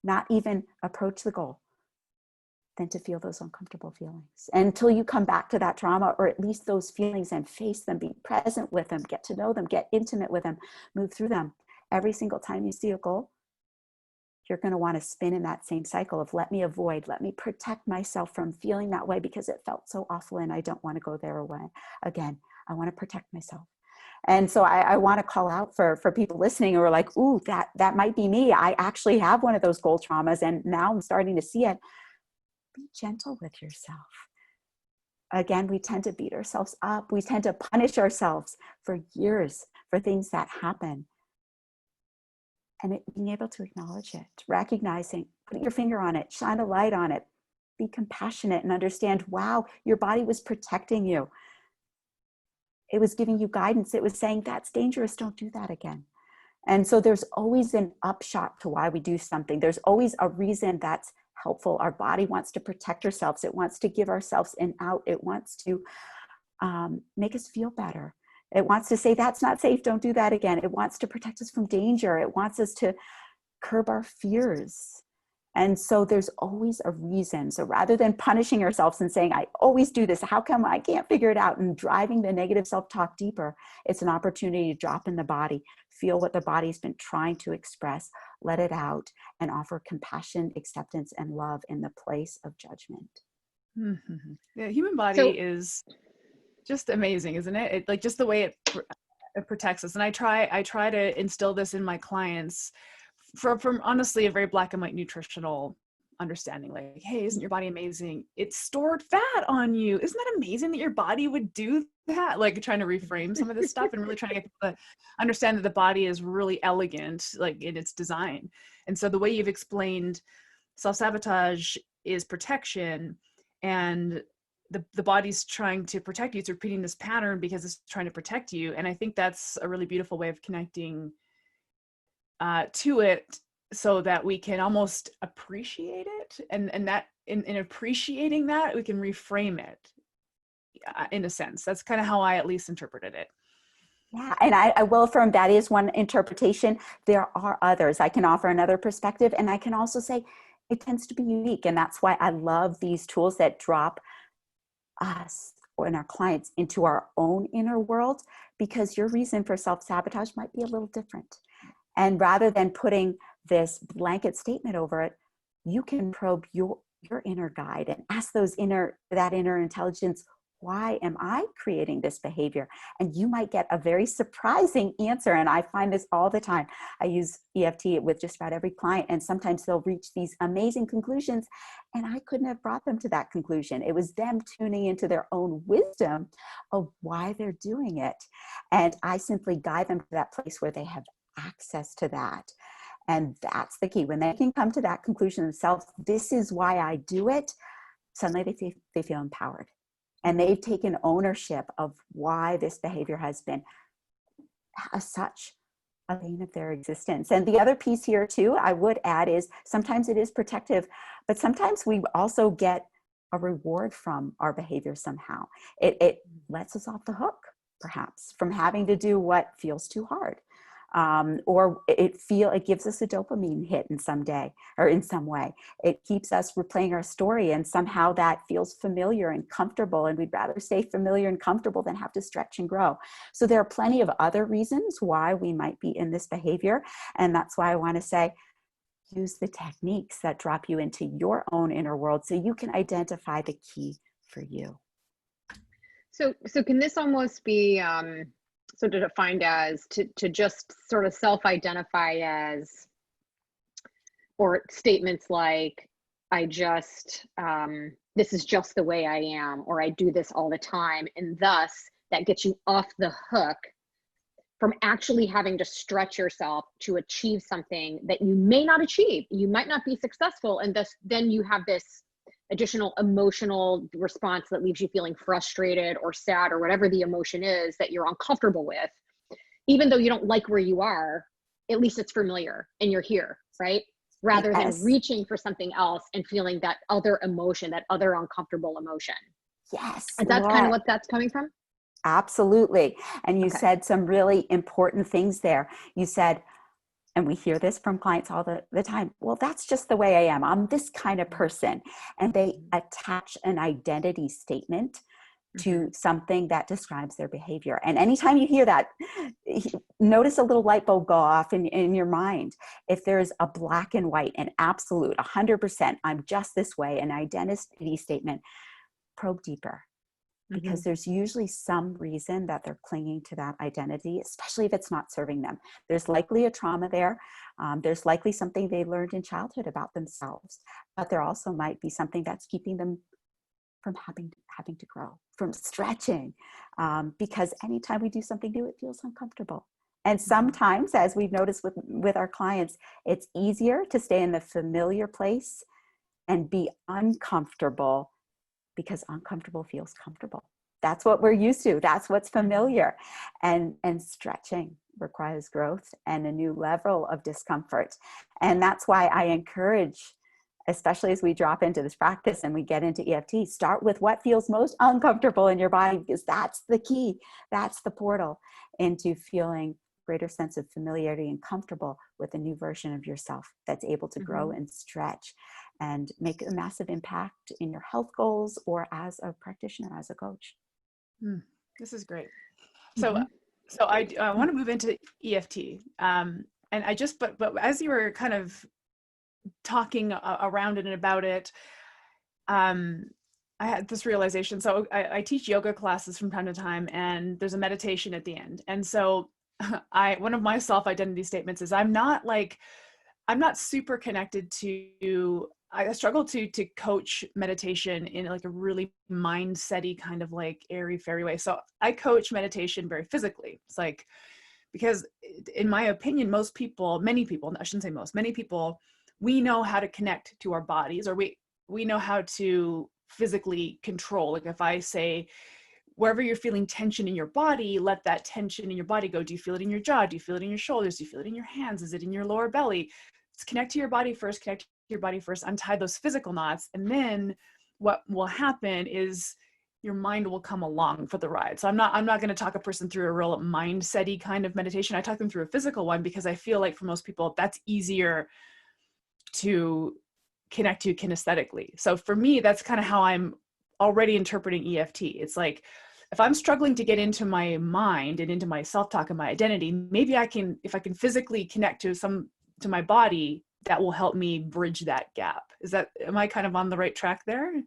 not even approach the goal, than to feel those uncomfortable feelings until you come back to that trauma, or at least those feelings, and face them, be present with them, get to know them, get intimate with them, move through them. Every single time you see a goal, you're going to want to spin in that same cycle of, let me avoid, let me protect myself from feeling that way because it felt so awful and I don't want to go there again. I want to protect myself. And so I want to call out for people listening who are like, ooh, that might be me. I actually have one of those goal traumas, and now I'm starting to see it. Be gentle with yourself. Again, we tend to beat ourselves up. We tend to punish ourselves for years for things that happen. And being able to acknowledge it, recognizing, putting your finger on it, shine a light on it, be compassionate and understand, wow, your body was protecting you. It was giving you guidance. It was saying, that's dangerous. Don't do that again. And so there's always an upshot to why we do something. There's always a reason that's helpful. Our body wants to protect ourselves. It wants to give ourselves an out. It wants to make us feel better. It wants to say, that's not safe. Don't do that again. It wants to protect us from danger. It wants us to curb our fears. And so there's always a reason. So rather than punishing ourselves and saying, I always do this, how come I can't figure it out, and driving the negative self-talk deeper, it's an opportunity to drop in the body, feel what the body's been trying to express, let it out, and offer compassion, acceptance, and love in the place of judgment. Mm-hmm. The human body is just amazing, isn't it? Like just the way it protects us. And I try to instill this in my clients from honestly a very black and white nutritional understanding, like, hey, isn't your body amazing? It's stored fat on you. Isn't that amazing that your body would do that? Like trying to reframe some of this stuff and really trying to get people to understand that the body is really elegant, like in its design. And so the way you've explained self-sabotage is protection, and the body's trying to protect you. It's repeating this pattern because it's trying to protect you. And I think that's a really beautiful way of connecting to it, so that we can almost appreciate it, and that in appreciating that, we can reframe it in a sense. That's kind of how I at least interpreted it. Yeah, and I will affirm that is one interpretation. There are others. I can offer another perspective, and I can also say it tends to be unique. And that's why I love these tools that drop us and our clients into our own inner world, because your reason for self-sabotage might be a little different. And rather than putting this blanket statement over it, you can probe your inner guide and ask that inner intelligence, why am I creating this behavior? And you might get a very surprising answer. And I find this all the time. I use EFT with just about every client, and sometimes they'll reach these amazing conclusions, and I couldn't have brought them to that conclusion. It was them tuning into their own wisdom of why they're doing it. And I simply guide them to that place where they have access to that. And that's the key. When they can come to that conclusion themselves, this is why I do it, suddenly they feel empowered. And they've taken ownership of why this behavior has been such a bane of their existence. And the other piece here too, I would add, is sometimes it is protective, but sometimes we also get a reward from our behavior somehow. It lets us off the hook, perhaps, from having to do what feels too hard. Or it gives us a dopamine hit in some way. It keeps us replaying our story, and somehow that feels familiar and comfortable, and we'd rather stay familiar and comfortable than have to stretch and grow. So there are plenty of other reasons why we might be in this behavior, and that's why I want to say, use the techniques that drop you into your own inner world so you can identify the key for you. So can this almost be sort of defined as to just sort of self-identify as, or statements like, I just, this is just the way I am, or I do this all the time. And thus that gets you off the hook from actually having to stretch yourself to achieve something that you may not achieve. You might not be successful. And thus then you have this additional emotional response that leaves you feeling frustrated or sad or whatever the emotion is that you're uncomfortable with. Even though you don't like where you are, at least it's familiar and you're here, right? Rather than reaching for something else and feeling that other emotion, that other uncomfortable emotion. Yes. And that's kind of what that's coming from? Absolutely. And you said some really important things there. You said, and we hear this from clients all the time, well, that's just the way I am. I'm this kind of person. And they attach an identity statement to something that describes their behavior. And anytime you hear that, notice a little light bulb go off in your mind. If there's a black and white, an absolute, 100%, I'm just this way, an identity statement, probe deeper. Because there's usually some reason that they're clinging to that identity, especially if it's not serving them. There's likely a trauma there. There's likely something they learned in childhood about themselves, but there also might be something that's keeping them from having to grow, from stretching, because anytime we do something new, it feels uncomfortable. And sometimes, as we've noticed with our clients, it's easier to stay in the familiar place and be uncomfortable, because uncomfortable feels comfortable. That's what we're used to. That's what's familiar. And stretching requires growth and a new level of discomfort. And that's why I encourage, especially as we drop into this practice and we get into EFT, start with what feels most uncomfortable in your body, because that's the key. That's the portal into feeling greater sense of familiarity and comfortable with a new version of yourself that's able to grow and stretch and make a massive impact in your health goals or as a practitioner, as a coach. This is great. So I want to move into EFT. And I just, but as you were kind of talking around it and about it, I had this realization. So I teach yoga classes from time to time, and there's a meditation at the end. And so one of my self-identity statements is, I'm not like I'm not super connected to, I struggle to coach meditation in like a really mindset-y kind of like airy fairy way. So I coach meditation very physically. It's like, because in my opinion, most people, many people, I shouldn't say most, many people, we know how to connect to our bodies, or we know how to physically control. Like if I say, wherever you're feeling tension in your body, let that tension in your body go. Do you feel it in your jaw? Do you feel it in your shoulders? Do you feel it in your hands? Is it in your lower belly? Let's connect to your body first, connect to your body first, untie those physical knots. And then what will happen is your mind will come along for the ride. So I'm not going to talk a person through a real mindset-y kind of meditation. I talk them through a physical one, because I feel like for most people, that's easier to connect to kinesthetically. So for me, that's kind of how I'm already interpreting EFT. It's like, if I'm struggling to get into my mind and into my self-talk and my identity, maybe I can, if I can physically connect to my body, that will help me bridge that gap. Am I kind of on the right track there?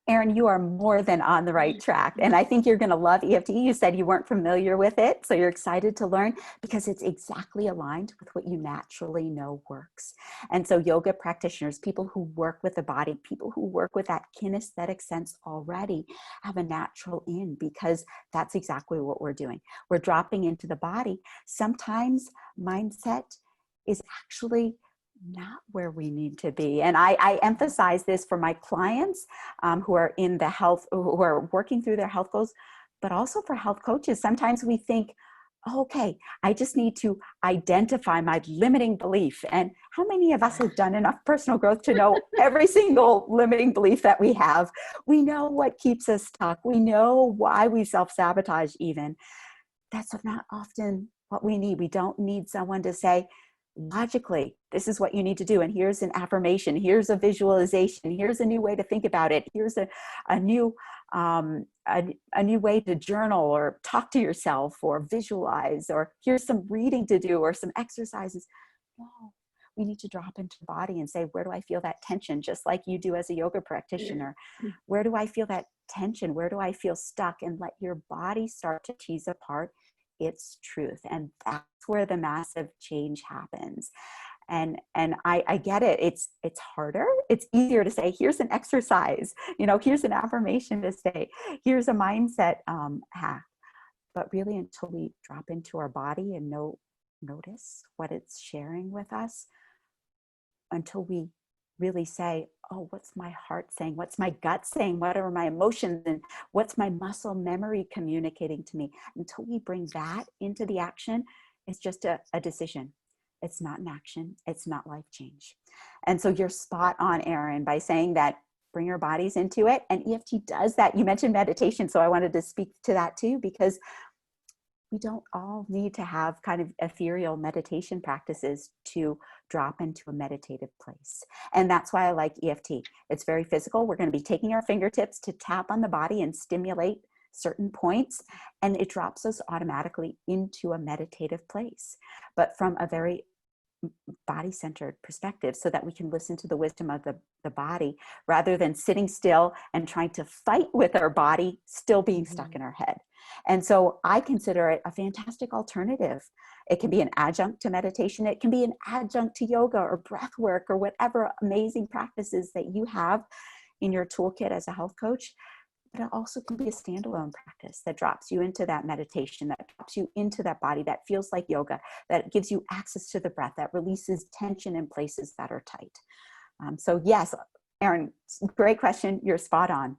Erin, you are more than on the right track. And I think you're going to love EFT. You said you weren't familiar with it, so you're excited to learn because it's exactly aligned with what you naturally know works. And so yoga practitioners, people who work with the body, people who work with that kinesthetic sense already have a natural in, because that's exactly what we're doing. We're dropping into the body. Sometimes mindset is actually not where we need to be. And I emphasize this for my clients who are in the health, who are working through their health goals, but also for health coaches. Sometimes we think, okay, I just need to identify my limiting belief. And how many of us have done enough personal growth to know every single limiting belief that we have? We know what keeps us stuck. We know why we self-sabotage even. That's not often what we need. We don't need someone to say, logically, this is what you need to do. And here's an affirmation. Here's a visualization. Here's a new way to think about it. Here's a new way to journal or talk to yourself or visualize, or here's some reading to do or some exercises. No, we need to drop into the body and say, where do I feel that tension? Just like you do as a yoga practitioner. Where do I feel that tension? Where do I feel stuck? And let your body start to tease apart its truth. And that's where the massive change happens. And I get it. It's harder. It's easier to say, here's an exercise, here's an affirmation to say, here's a mindset hack. But really, until we drop into our body and notice what it's sharing with us, until we really say, oh, what's my heart saying? What's my gut saying? What are my emotions? And what's my muscle memory communicating to me? Until we bring that into the action, it's just a decision. It's not an action. It's not life change. And so you're spot on, Erin, by saying that bring our bodies into it. And EFT does that. You mentioned meditation, so I wanted to speak to that too, because we don't all need to have kind of ethereal meditation practices to drop into a meditative place. And that's why I like EFT. It's very physical. We're going to be taking our fingertips to tap on the body and stimulate certain points, and it drops us automatically into a meditative place, but from a very body-centered perspective, so that we can listen to the wisdom of the body rather than sitting still and trying to fight with our body still being stuck in our head. And so I consider it a fantastic alternative. It can be an adjunct to meditation. It can be an adjunct to yoga or breath work or whatever amazing practices that you have in your toolkit as a health coach. But it also can be a standalone practice that drops you into that meditation, that drops you into that body, that feels like yoga, that gives you access to the breath, that releases tension in places that are tight. So yes, Erin, great question. You're spot on.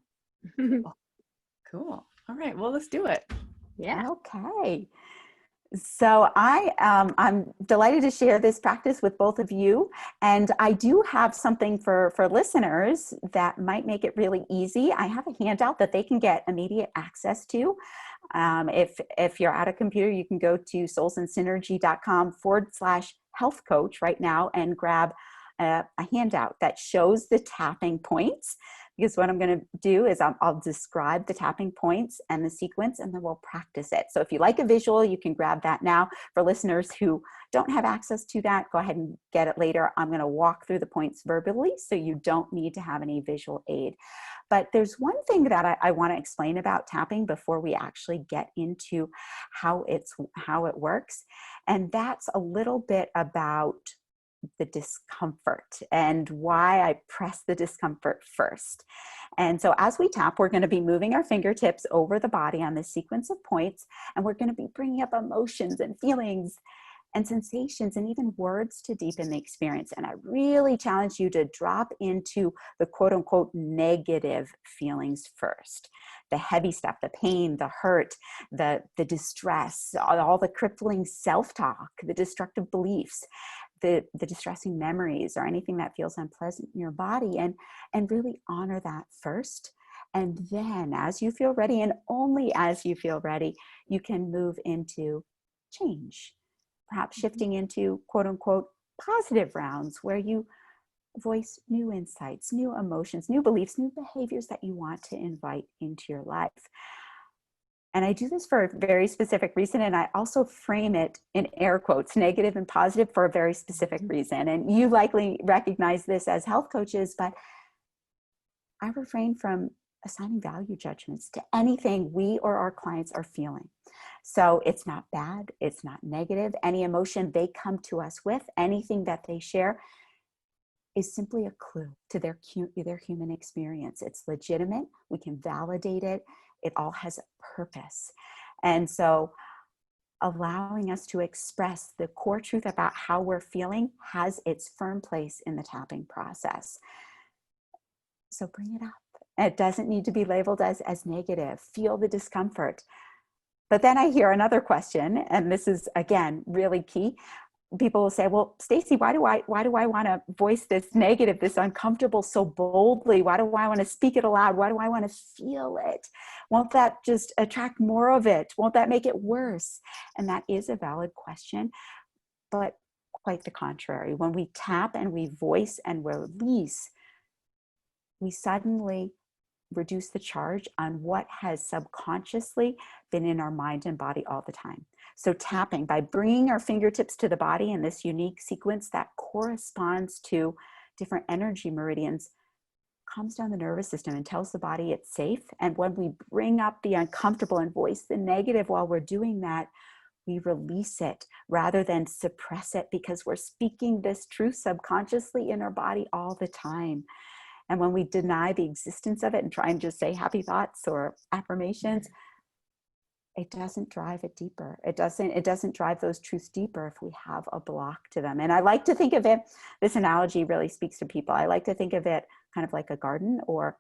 Cool. All right. Well, let's do it. Yeah. Okay. So I'm delighted to share this practice with both of you. And I do have something for listeners that might make it really easy. I have a handout that they can get immediate access to. If you're at a computer, you can go to soulsandsynergy.com/health coach right now and grab a handout that shows the tapping points. Because what I'm going to do is I'll describe the tapping points and the sequence, and then we'll practice it. So if you like a visual, you can grab that now. For listeners who don't have access to that, go ahead and get it later. I'm going to walk through the points verbally, so you don't need to have any visual aid. But there's one thing that I want to explain about tapping before we actually get into how it works. And that's a little bit about the discomfort and why I press the discomfort first. And so as we tap, we're going to be moving our fingertips over the body on this sequence of points, and we're going to be bringing up emotions and feelings and sensations and even words to deepen the experience. And I really challenge you to drop into the quote unquote negative feelings first. The heavy stuff, the pain, the hurt, the distress, all the crippling self-talk, the destructive beliefs, the distressing memories, or anything that feels unpleasant in your body, and really honor that first. And then as you feel ready, and only as you feel ready, you can move into change, perhaps shifting into quote unquote positive rounds where you voice new insights, new emotions, new beliefs, new behaviors that you want to invite into your life. And I do this for a very specific reason. And I also frame it in air quotes, negative and positive, for a very specific reason. And you likely recognize this as health coaches, but I refrain from assigning value judgments to anything we or our clients are feeling. So it's not bad, it's not negative. Any emotion they come to us with, anything that they share, is simply a clue to their human experience. It's legitimate, we can validate it, it all has a purpose. And so allowing us to express the core truth about how we're feeling has its firm place in the tapping process. So bring it up. It doesn't need to be labeled as negative. Feel the discomfort. But then I hear another question, and this is, again, really key. People will say, well, Stacy, why do I want to voice this negative, this uncomfortable so boldly? Why do I want to speak it aloud? Why do I want to feel it? Won't that just attract more of it? Won't that make it worse? And that is a valid question, but quite the contrary. When we tap and we voice and release, we suddenly reduce the charge on what has subconsciously been in our mind and body all the time. So tapping, by bringing our fingertips to the body in this unique sequence that corresponds to different energy meridians, calms down the nervous system and tells the body it's safe. And when we bring up the uncomfortable and voice the negative while we're doing that, we release it rather than suppress it, because we're speaking this truth subconsciously in our body all the time. And when we deny the existence of it and try and just say happy thoughts or affirmations, it doesn't drive it deeper. It doesn't drive those truths deeper if we have a block to them. And I like to think of it, this analogy really speaks to people. I like to think of it kind of like a garden or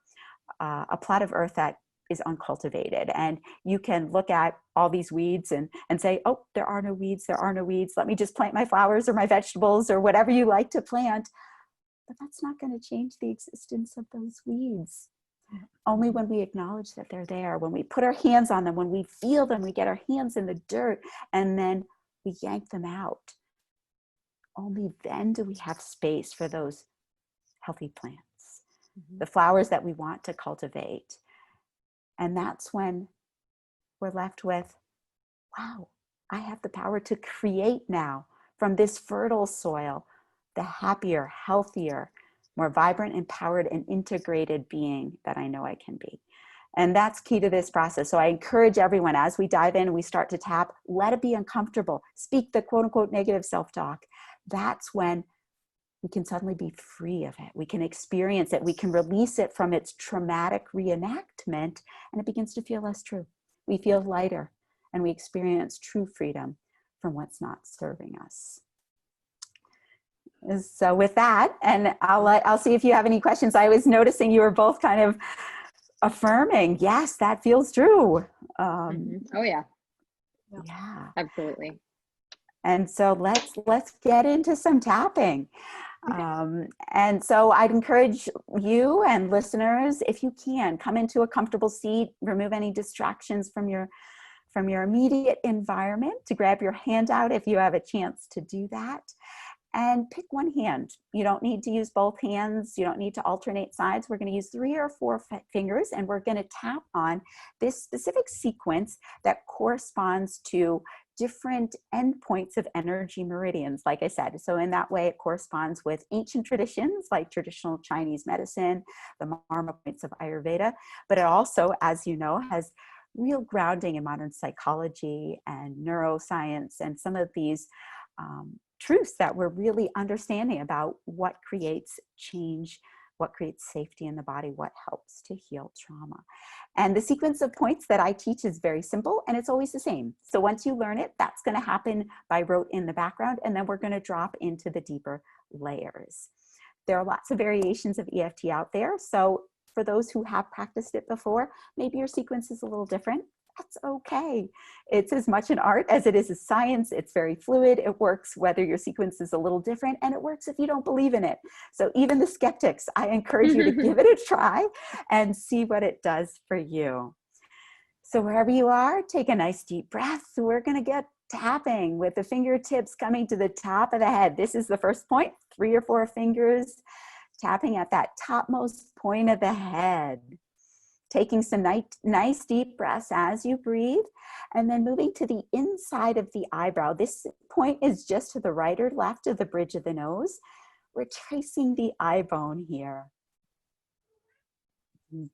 a plot of earth that is uncultivated. And you can look at all these weeds and say, oh, there are no weeds, there are no weeds. Let me just plant my flowers or my vegetables or whatever you like to plant. But that's not going to change the existence of those weeds. Only when we acknowledge that they're there, when we put our hands on them, when we feel them, we get our hands in the dirt, and then we yank them out. Only then do we have space for those healthy plants, the flowers that we want to cultivate. And that's when we're left with, wow, I have the power to create now from this fertile soil the happier, healthier, more vibrant, empowered, and integrated being that I know I can be. And that's key to this process. So I encourage everyone, as we dive in and we start to tap, let it be uncomfortable. Speak the quote unquote negative self-talk. That's when we can suddenly be free of it. We can experience it. We can release it from its traumatic reenactment, and it begins to feel less true. We feel lighter, and we experience true freedom from what's not serving us. So with that, and I'll see if you have any questions. I was noticing you were both kind of affirming, yes, that feels true. Oh yeah. Yeah. Absolutely. And so let's get into some tapping. And so I'd encourage you and listeners, if you can, come into a comfortable seat, remove any distractions from your immediate environment, to grab your hand out if you have a chance to do that. And pick one hand. You don't need to use both hands. You don't need to alternate sides. We're going to use 3 or 4 fingers, and we're going to tap on this specific sequence that corresponds to different endpoints of energy meridians, like I said. So in that way, it corresponds with ancient traditions like traditional Chinese medicine, the Marma points of Ayurveda, but it also, as you know, has real grounding in modern psychology and neuroscience and some of these truths that we're really understanding about what creates change, what creates safety in the body, what helps to heal trauma. And the sequence of points that I teach is very simple, and it's always the same. So once you learn it, that's going to happen by rote in the background, and then we're going to drop into the deeper layers. There are lots of variations of EFT out there. So for those who have practiced it before, maybe your sequence is a little different. That's okay. It's as much an art as it is a science. It's very fluid. It works whether your sequence is a little different, and it works if you don't believe in it. So even the skeptics, I encourage you to give it a try and see what it does for you. So wherever you are, take a nice deep breath. We're going to get tapping with the fingertips coming to the top of the head. This is the first point, 3 or 4 fingers tapping at that topmost point of the head. Taking some nice deep breaths as you breathe, and then moving to the inside of the eyebrow. This point is just to the right or left of the bridge of the nose. We're tracing the eye bone here.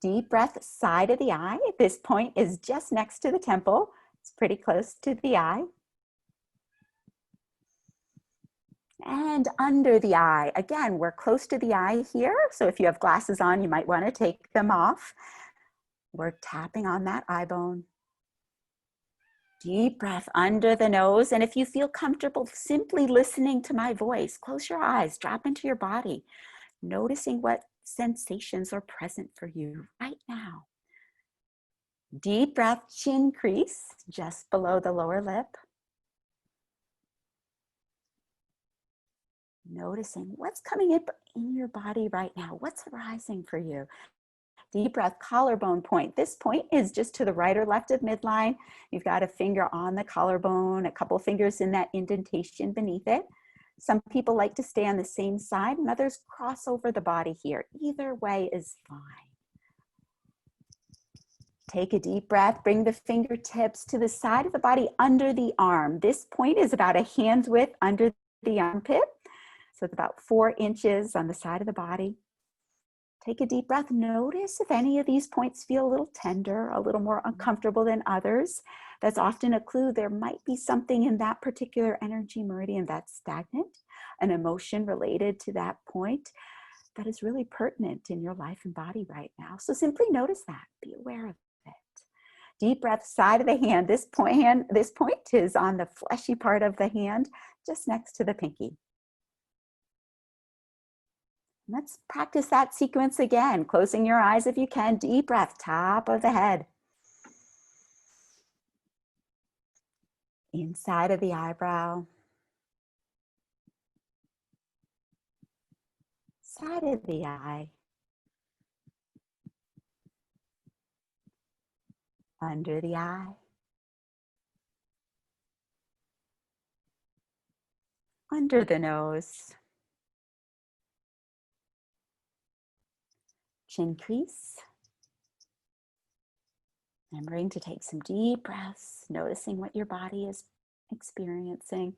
Deep breath, side of the eye. This point is just next to the temple. It's pretty close to the eye. And under the eye. Again, we're close to the eye here. So if you have glasses on, you might want to take them off. We're tapping on that eye bone. Deep breath under the nose. And if you feel comfortable simply listening to my voice, close your eyes, drop into your body, noticing what sensations are present for you right now. Deep breath, chin crease, just below the lower lip. Noticing what's coming up in your body right now. What's arising for you? Deep breath, collarbone point. This point is just to the right or left of midline. You've got a finger on the collarbone, a couple fingers in that indentation beneath it. Some people like to stay on the same side, and others cross over the body here. Either way is fine. Take a deep breath, bring the fingertips to the side of the body under the arm. This point is about a hand's width under the armpit. So it's about 4 inches on the side of the body. Take a deep breath. Notice if any of these points feel a little tender, a little more uncomfortable than others. That's often a clue there might be something in that particular energy meridian that's stagnant, an emotion related to that point that is really pertinent in your life and body right now. So simply notice that. Be aware of it. Deep breath, side of the hand. This point is on the fleshy part of the hand, just next to the pinky. Let's practice that sequence again. Closing your eyes if you can. Deep breath, top of the head. Inside of the eyebrow. Side of the eye. Under the eye. Under the nose. Chin crease. Remembering to take some deep breaths, noticing what your body is experiencing.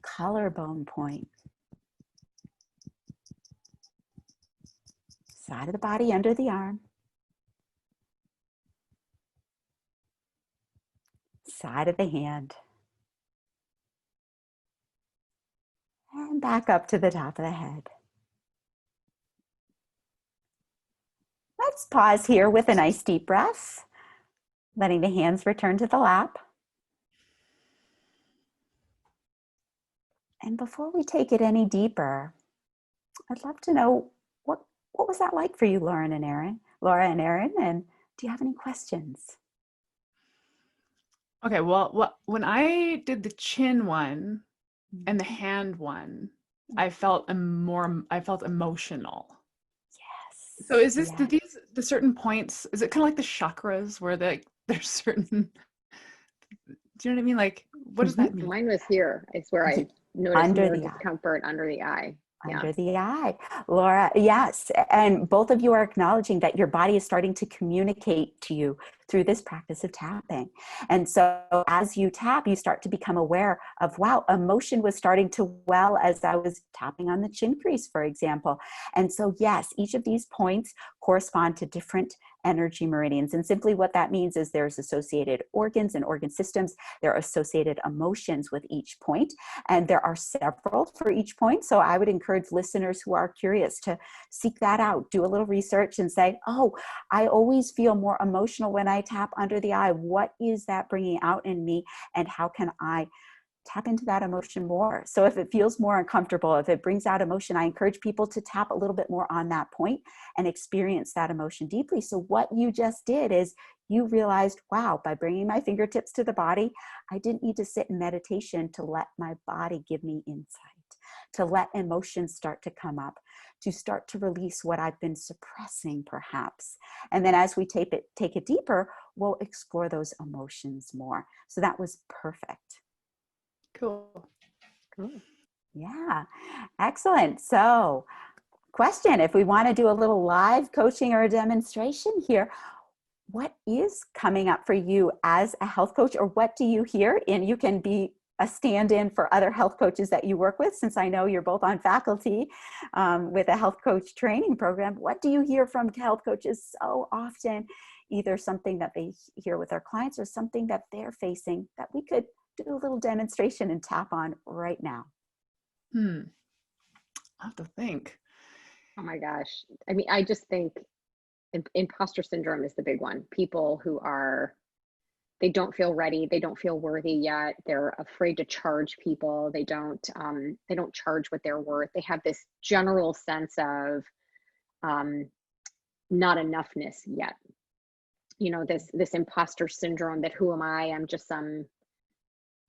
Collarbone point. Side of the body under the arm. Side of the hand. And back up to the top of the head. Let's pause here with a nice deep breath, letting the hands return to the lap. And before we take it any deeper, I'd love to know what was that like for you, Laura and Erin? And do you have any questions? Okay, well, when I did the chin one and the hand one, I felt emotional. Yes. So is this, Yes. the certain points, is it kind of like the chakras where there's certain, do you know what I mean? Like, what does that mean? Mine was here. It's where I noticed Under more the eye. discomfort under the eye. Under the eye. Laura, yes. And both of you are acknowledging that your body is starting to communicate to you through this practice of tapping. And so as you tap, you start to become aware of, wow, emotion was starting to well as I was tapping on the chin crease, for example. And so, yes, each of these points correspond to different energy meridians. And simply what that means is there's associated organs and organ systems. There are associated emotions with each point, and there are several for each point. So I would encourage listeners who are curious to seek that out, do a little research and say, oh, I always feel more emotional when I tap under the eye. What is that bringing out in me, and how can I tap into that emotion more? So if it feels more uncomfortable, if it brings out emotion, I encourage people to tap a little bit more on that point and experience that emotion deeply. So what you just did is you realized, wow, by bringing my fingertips to the body, I didn't need to sit in meditation to let my body give me insight, to let emotions start to come up, to start to release what I've been suppressing perhaps. And then as we take it deeper, we'll explore those emotions more. So that was perfect. Cool. Yeah, excellent. So question, if we want to do a little live coaching or a demonstration here, what is coming up for you as a health coach, or what do you hear? And you can be a stand-in for other health coaches that you work with, since I know you're both on faculty with a health coach training program. What do you hear from health coaches so often? Either something that they hear with their clients or something that they're facing that we could do a little demonstration and tap on right now. I have to think. Oh my gosh. I mean, I just think imposter syndrome is the big one. People who they don't feel ready. They don't feel worthy yet. They're afraid to charge people. They don't charge what they're worth. They have this general sense of not enoughness yet. You know, this imposter syndrome that who am I? I'm just some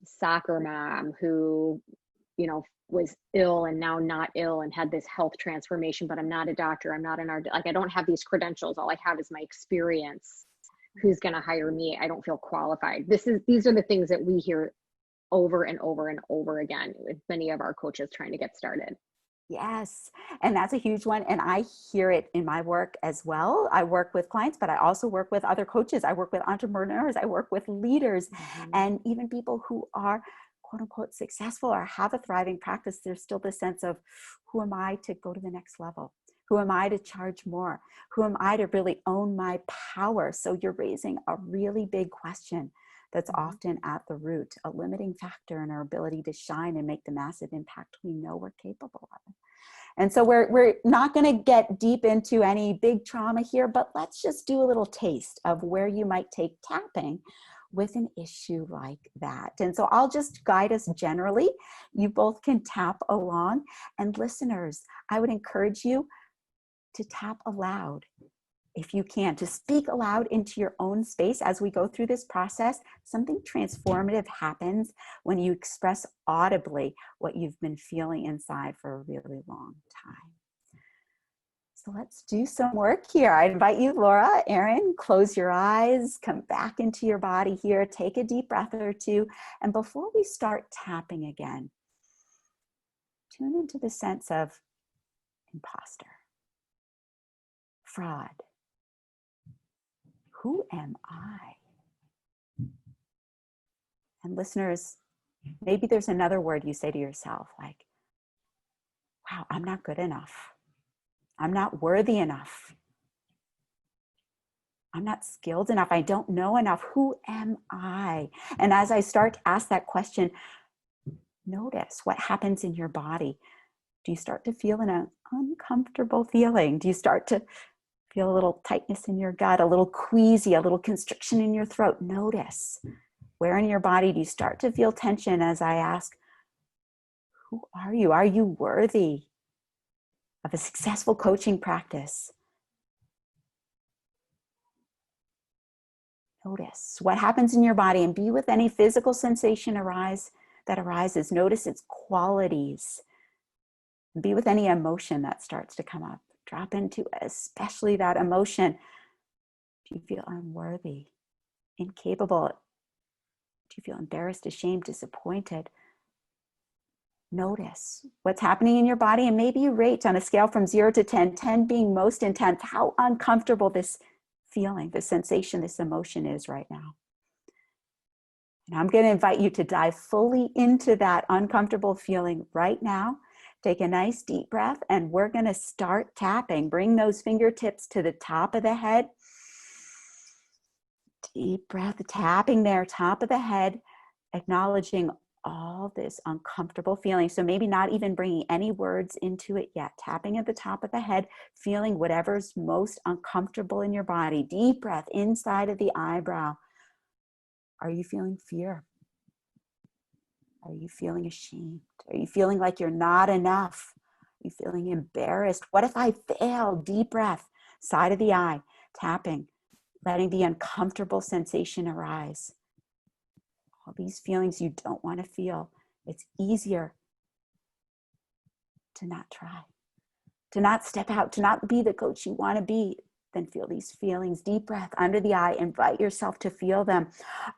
soccer mom who, you know, was ill and now not ill and had this health transformation, but I'm not a doctor. I'm not an art. Like, I don't have these credentials. All I have is my experience. Who's going to hire me? I don't feel qualified. These are the things that we hear over and over and over again with many of our coaches trying to get started. Yes. And that's a huge one. And I hear it in my work as well. I work with clients, but I also work with other coaches. I work with entrepreneurs. I work with leaders, and even people who are quote unquote successful or have a thriving practice. There's still this sense of, who am I to go to the next level? Who am I to charge more? Who am I to really own my power? So you're raising a really big question that's often at the root, a limiting factor in our ability to shine and make the massive impact we know we're capable of. And so we're not going to get deep into any big trauma here, but let's just do a little taste of where you might take tapping with an issue like that. And so I'll just guide us generally. You both can tap along. And listeners, I would encourage you to tap aloud. If you can, to speak aloud into your own space as we go through this process. Something transformative happens when you express audibly what you've been feeling inside for a really long time. So let's do some work here. I invite you, Laura, Erin, close your eyes, come back into your body here, take a deep breath or two. And before we start tapping again, tune into the sense of imposter, fraud. Who am I? And listeners, maybe there's another word you say to yourself, like, wow, I'm not good enough. I'm not worthy enough. I'm not skilled enough. I don't know enough. Who am I? And as I start to ask that question, notice what happens in your body. Do you start to feel an uncomfortable feeling? Do you start to feel a little tightness in your gut, a little queasy, a little constriction in your throat? Notice where in your body do you start to feel tension as I ask, who are you? Are you worthy of a successful coaching practice? Notice what happens in your body and be with any physical sensation that arises. Notice its qualities. Be with any emotion that starts to come up. Drop into especially that emotion. Do you feel unworthy, incapable? Do you feel embarrassed, ashamed, disappointed? Notice what's happening in your body, and maybe you rate on a scale from 0 to 10, 10 being most intense, how uncomfortable this feeling, this sensation, this emotion is right now. And I'm going to invite you to dive fully into that uncomfortable feeling right now. Take a nice deep breath, and we're going to start tapping. Bring those fingertips to the top of the head. Deep breath, tapping there, top of the head, acknowledging all this uncomfortable feeling. So maybe not even bringing any words into it yet. Tapping at the top of the head, feeling whatever's most uncomfortable in your body. Deep breath inside of the eyebrow. Are you feeling fear? Are you feeling ashamed? Are you feeling like you're not enough? Are you feeling embarrassed? What if I fail? Deep breath, side of the eye, tapping, letting the uncomfortable sensation arise. All these feelings you don't want to feel. It's easier to not try, to not step out, to not be the coach you want to be, than feel these feelings. Deep breath under the eye, invite yourself to feel them.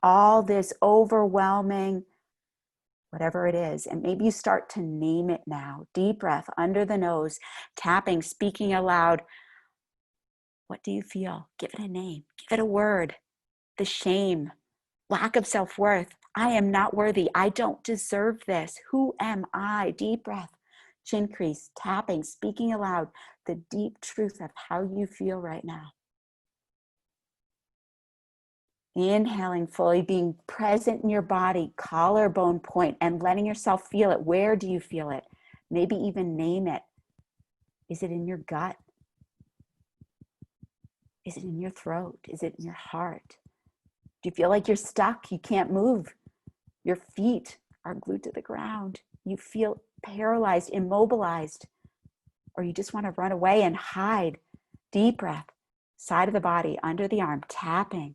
All this overwhelming, whatever it is, and maybe you start to name it now. Deep breath under the nose, tapping, speaking aloud. What do you feel? Give it a name, give it a word. The shame, lack of self-worth. I am not worthy. I don't deserve this. Who am I? Deep breath, chin crease, tapping, speaking aloud, the deep truth of how you feel right now. Inhaling fully, being present in your body, collarbone point, and letting yourself feel it. Where do you feel it? Maybe even name it. Is it in your gut? Is it in your throat? Is it in your heart? Do you feel like you're stuck? You can't move. Your feet are glued to the ground. You feel paralyzed, immobilized, or you just want to run away and hide. Deep breath, side of the body, under the arm, tapping,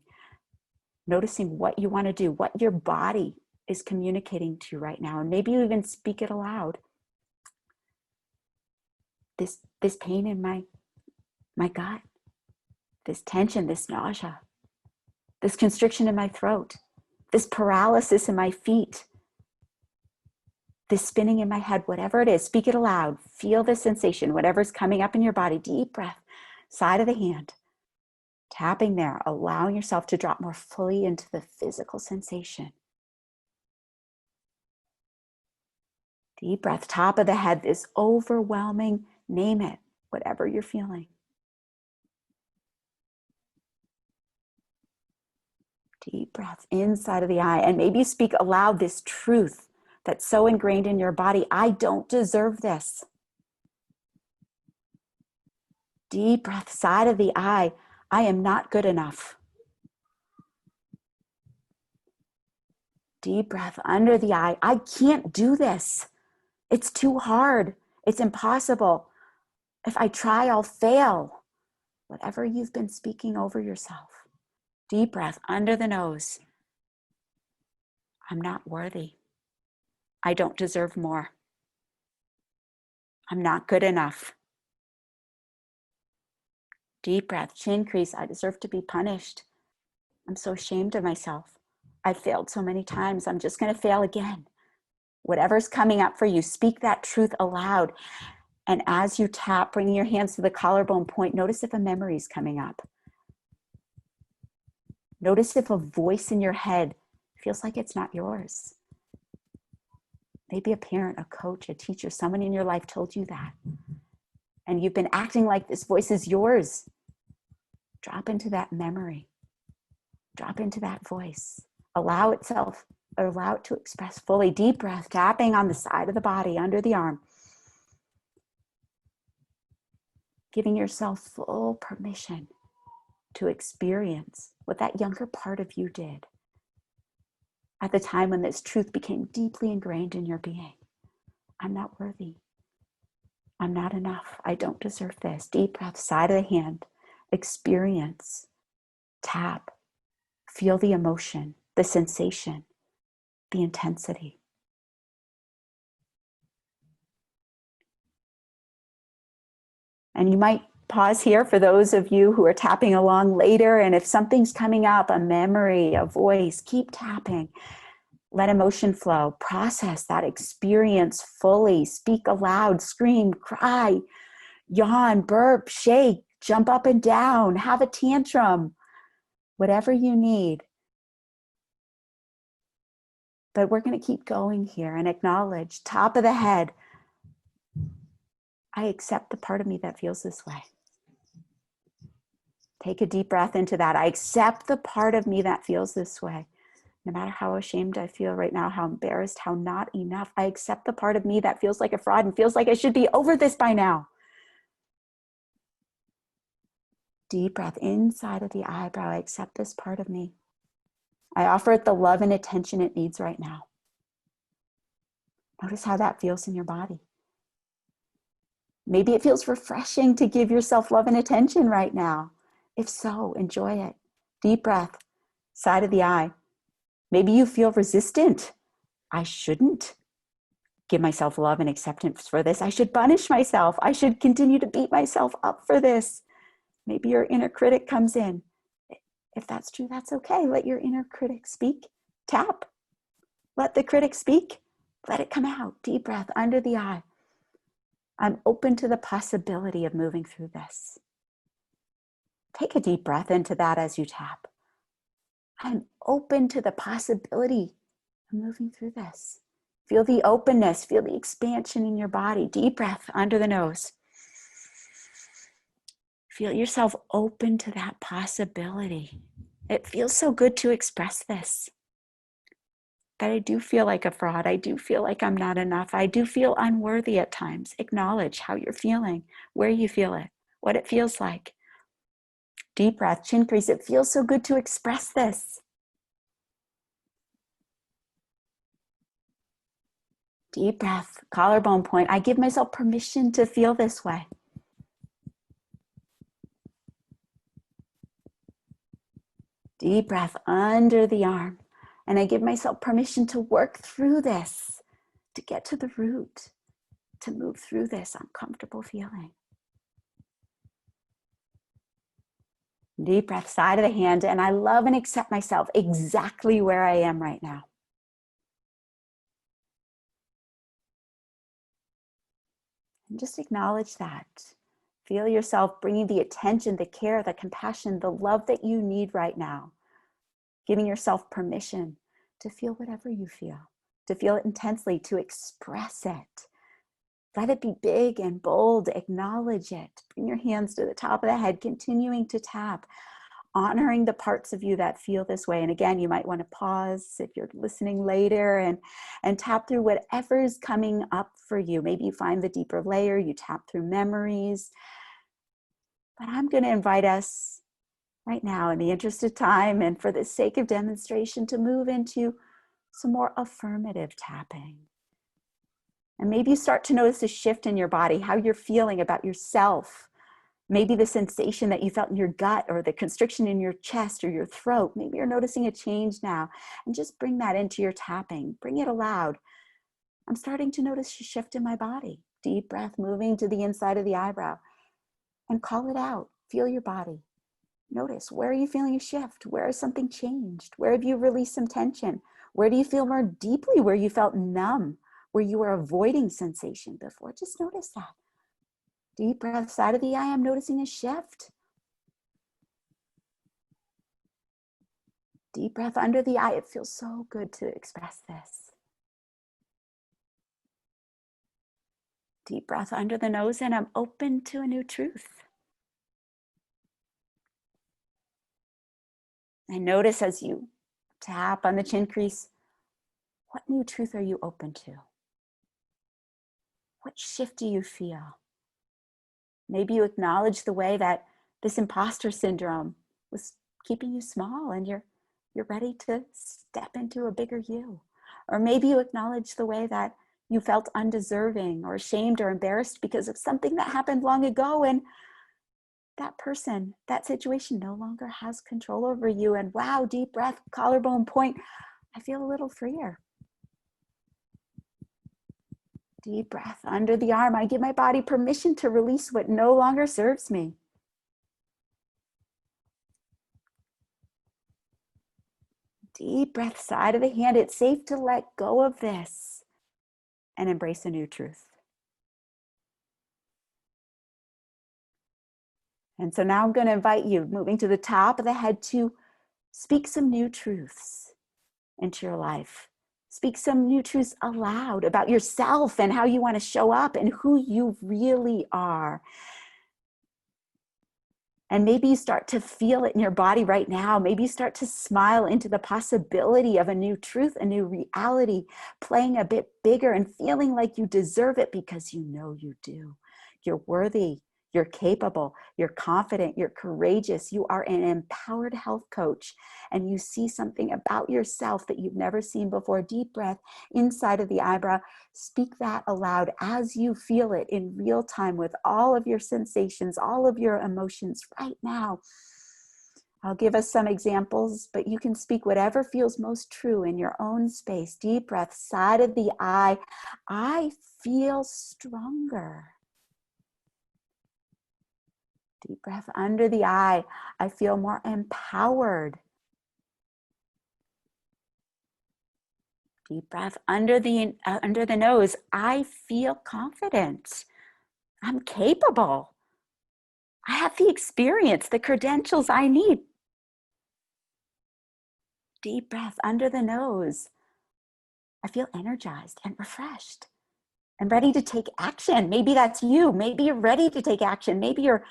noticing what you want to do, what your body is communicating to you right now. And maybe you even speak it aloud. This pain in my gut, this tension, this nausea, this constriction in my throat, this paralysis in my feet, this spinning in my head, whatever it is, speak it aloud. Feel the sensation, whatever's coming up in your body. Deep breath, side of the hand, tapping there, allowing yourself to drop more fully into the physical sensation. Deep breath, top of the head, this overwhelming, name it, whatever you're feeling. Deep breath inside of the eye, and maybe you speak aloud this truth that's so ingrained in your body. I don't deserve this. Deep breath, side of the eye. I am not good enough. Deep breath under the eye. I can't do this. It's too hard. It's impossible. If I try, I'll fail. Whatever you've been speaking over yourself. Deep breath under the nose. I'm not worthy. I don't deserve more. I'm not good enough. Deep breath, chin crease. I deserve to be punished. I'm so ashamed of myself. I've failed so many times. I'm just going to fail again. Whatever's coming up for you, speak that truth aloud. And as you tap, bringing your hands to the collarbone point, notice if a memory is coming up. Notice if a voice in your head feels like it's not yours. Maybe a parent, a coach, a teacher, someone in your life told you that. And you've been acting like this voice is yours. Drop into that memory. Drop into that voice. Allow it to express fully. Deep breath, tapping on the side of the body, under the arm. Giving yourself full permission to experience what that younger part of you did at the time when this truth became deeply ingrained in your being. I'm not worthy. I'm not enough. I don't deserve this. Deep breath, side of the hand. Experience. Tap. Feel the emotion, the sensation, the intensity. And you might pause here for those of you who are tapping along later. And if something's coming up, a memory, a voice, keep tapping. Let emotion flow. Process that experience fully. Speak aloud, scream, cry, yawn, burp, shake, jump up and down, have a tantrum, whatever you need. But we're going to keep going here and acknowledge, top of the head, I accept the part of me that feels this way. Take a deep breath into that. I accept the part of me that feels this way. No matter how ashamed I feel right now, how embarrassed, how not enough, I accept the part of me that feels like a fraud and feels like I should be over this by now. Deep breath inside of the eyebrow. I accept this part of me. I offer it the love and attention it needs right now. Notice how that feels in your body. Maybe it feels refreshing to give yourself love and attention right now. If so, enjoy it. Deep breath, side of the eye. Maybe you feel resistant. I shouldn't give myself love and acceptance for this. I should punish myself. I should continue to beat myself up for this. Maybe your inner critic comes in. If that's true, that's okay. Let your inner critic speak. Tap. Let the critic speak. Let it come out. Deep breath under the eye. I'm open to the possibility of moving through this. Take a deep breath into that as you tap. I'm open to the possibility of moving through this. Feel the openness, feel the expansion in your body. Deep breath under the nose. Feel yourself open to that possibility. It feels so good to express this. That I do feel like a fraud. I do feel like I'm not enough. I do feel unworthy at times. Acknowledge how you're feeling, where you feel it, what it feels like. Deep breath, chin crease. It feels so good to express this. Deep breath, collarbone point. I give myself permission to feel this way. Deep breath under the arm. And I give myself permission to work through this, to get to the root, to move through this uncomfortable feeling. Deep breath, side of the hand. And I love and accept myself exactly where I am right now. And just acknowledge that. Feel yourself bringing the attention, the care, the compassion, the love that you need right now. Giving yourself permission to feel whatever you feel, to feel it intensely, to express it. Let it be big and bold. Acknowledge it. Bring your hands to the top of the head, continuing to tap, honoring the parts of you that feel this way. And again, you might want to pause if you're listening later and tap through whatever is coming up for you. Maybe you find the deeper layer, you tap through memories. But I'm going to invite us right now, in the interest of time and for the sake of demonstration, to move into some more affirmative tapping. And maybe you start to notice a shift in your body, how you're feeling about yourself. Maybe the sensation that you felt in your gut or the constriction in your chest or your throat. Maybe you're noticing a change now. And just bring that into your tapping. Bring it aloud. I'm starting to notice a shift in my body. Deep breath moving to the inside of the eyebrow. And call it out. Feel your body. Notice, where are you feeling a shift? Where has something changed? Where have you released some tension? Where do you feel more deeply? Where you felt numb? Where you were avoiding sensation before? Just notice that. Deep breath, side of the eye, I'm noticing a shift. Deep breath under the eye. It feels so good to express this. Deep breath under the nose, and I'm open to a new truth. And notice as you tap on the chin crease, what new truth are you open to? What shift do you feel? Maybe you acknowledge the way that this imposter syndrome was keeping you small and you're ready to step into a bigger you. Or maybe you acknowledge the way that you felt undeserving or ashamed or embarrassed because of something that happened long ago, and that person, that situation no longer has control over you. And wow, deep breath, collarbone point. I feel a little freer. Deep breath under the arm. I give my body permission to release what no longer serves me. Deep breath, side of the hand. It's safe to let go of this and embrace a new truth. And so now I'm going to invite you, moving to the top of the head, to speak some new truths into your life. Speak some new truths aloud about yourself and how you want to show up and who you really are. And maybe you start to feel it in your body right now. Maybe you start to smile into the possibility of a new truth, a new reality, playing a bit bigger and feeling like you deserve it because you know you do. You're worthy, you're capable, you're confident, you're courageous. You are an empowered health coach, and you see something about yourself that you've never seen before. Deep breath inside of the eyebrow. Speak that aloud as you feel it in real time with all of your sensations, all of your emotions right now. I'll give us some examples, but you can speak whatever feels most true in your own space. Deep breath, side of the eye. I feel stronger. Deep breath under the eye. I feel more empowered. Deep breath under the nose. I feel confident. I'm capable. I have the experience, the credentials I need. Deep breath under the nose. I feel energized and refreshed and ready to take action. Maybe that's you. Maybe you're ready to take action. Maybe you're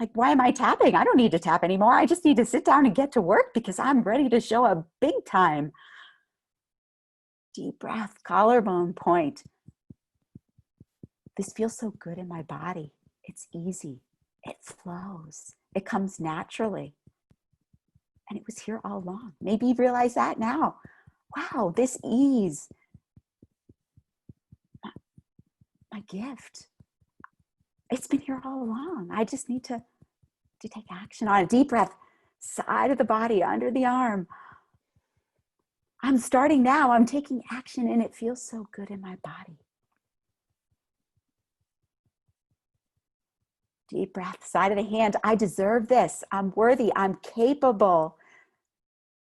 like, why am I tapping? I don't need to tap anymore. I just need to sit down and get to work because I'm ready to show up big time. Deep breath, collarbone point. This feels so good in my body. It's easy. It flows. It comes naturally. And it was here all along. Maybe you realize that now. Wow, this ease. My gift. It's been here all along. I just need to take action on it. Deep breath, side of the body, under the arm. I'm starting now. I'm taking action and it feels so good in my body. Deep breath, side of the hand. I deserve this. I'm worthy. I'm capable.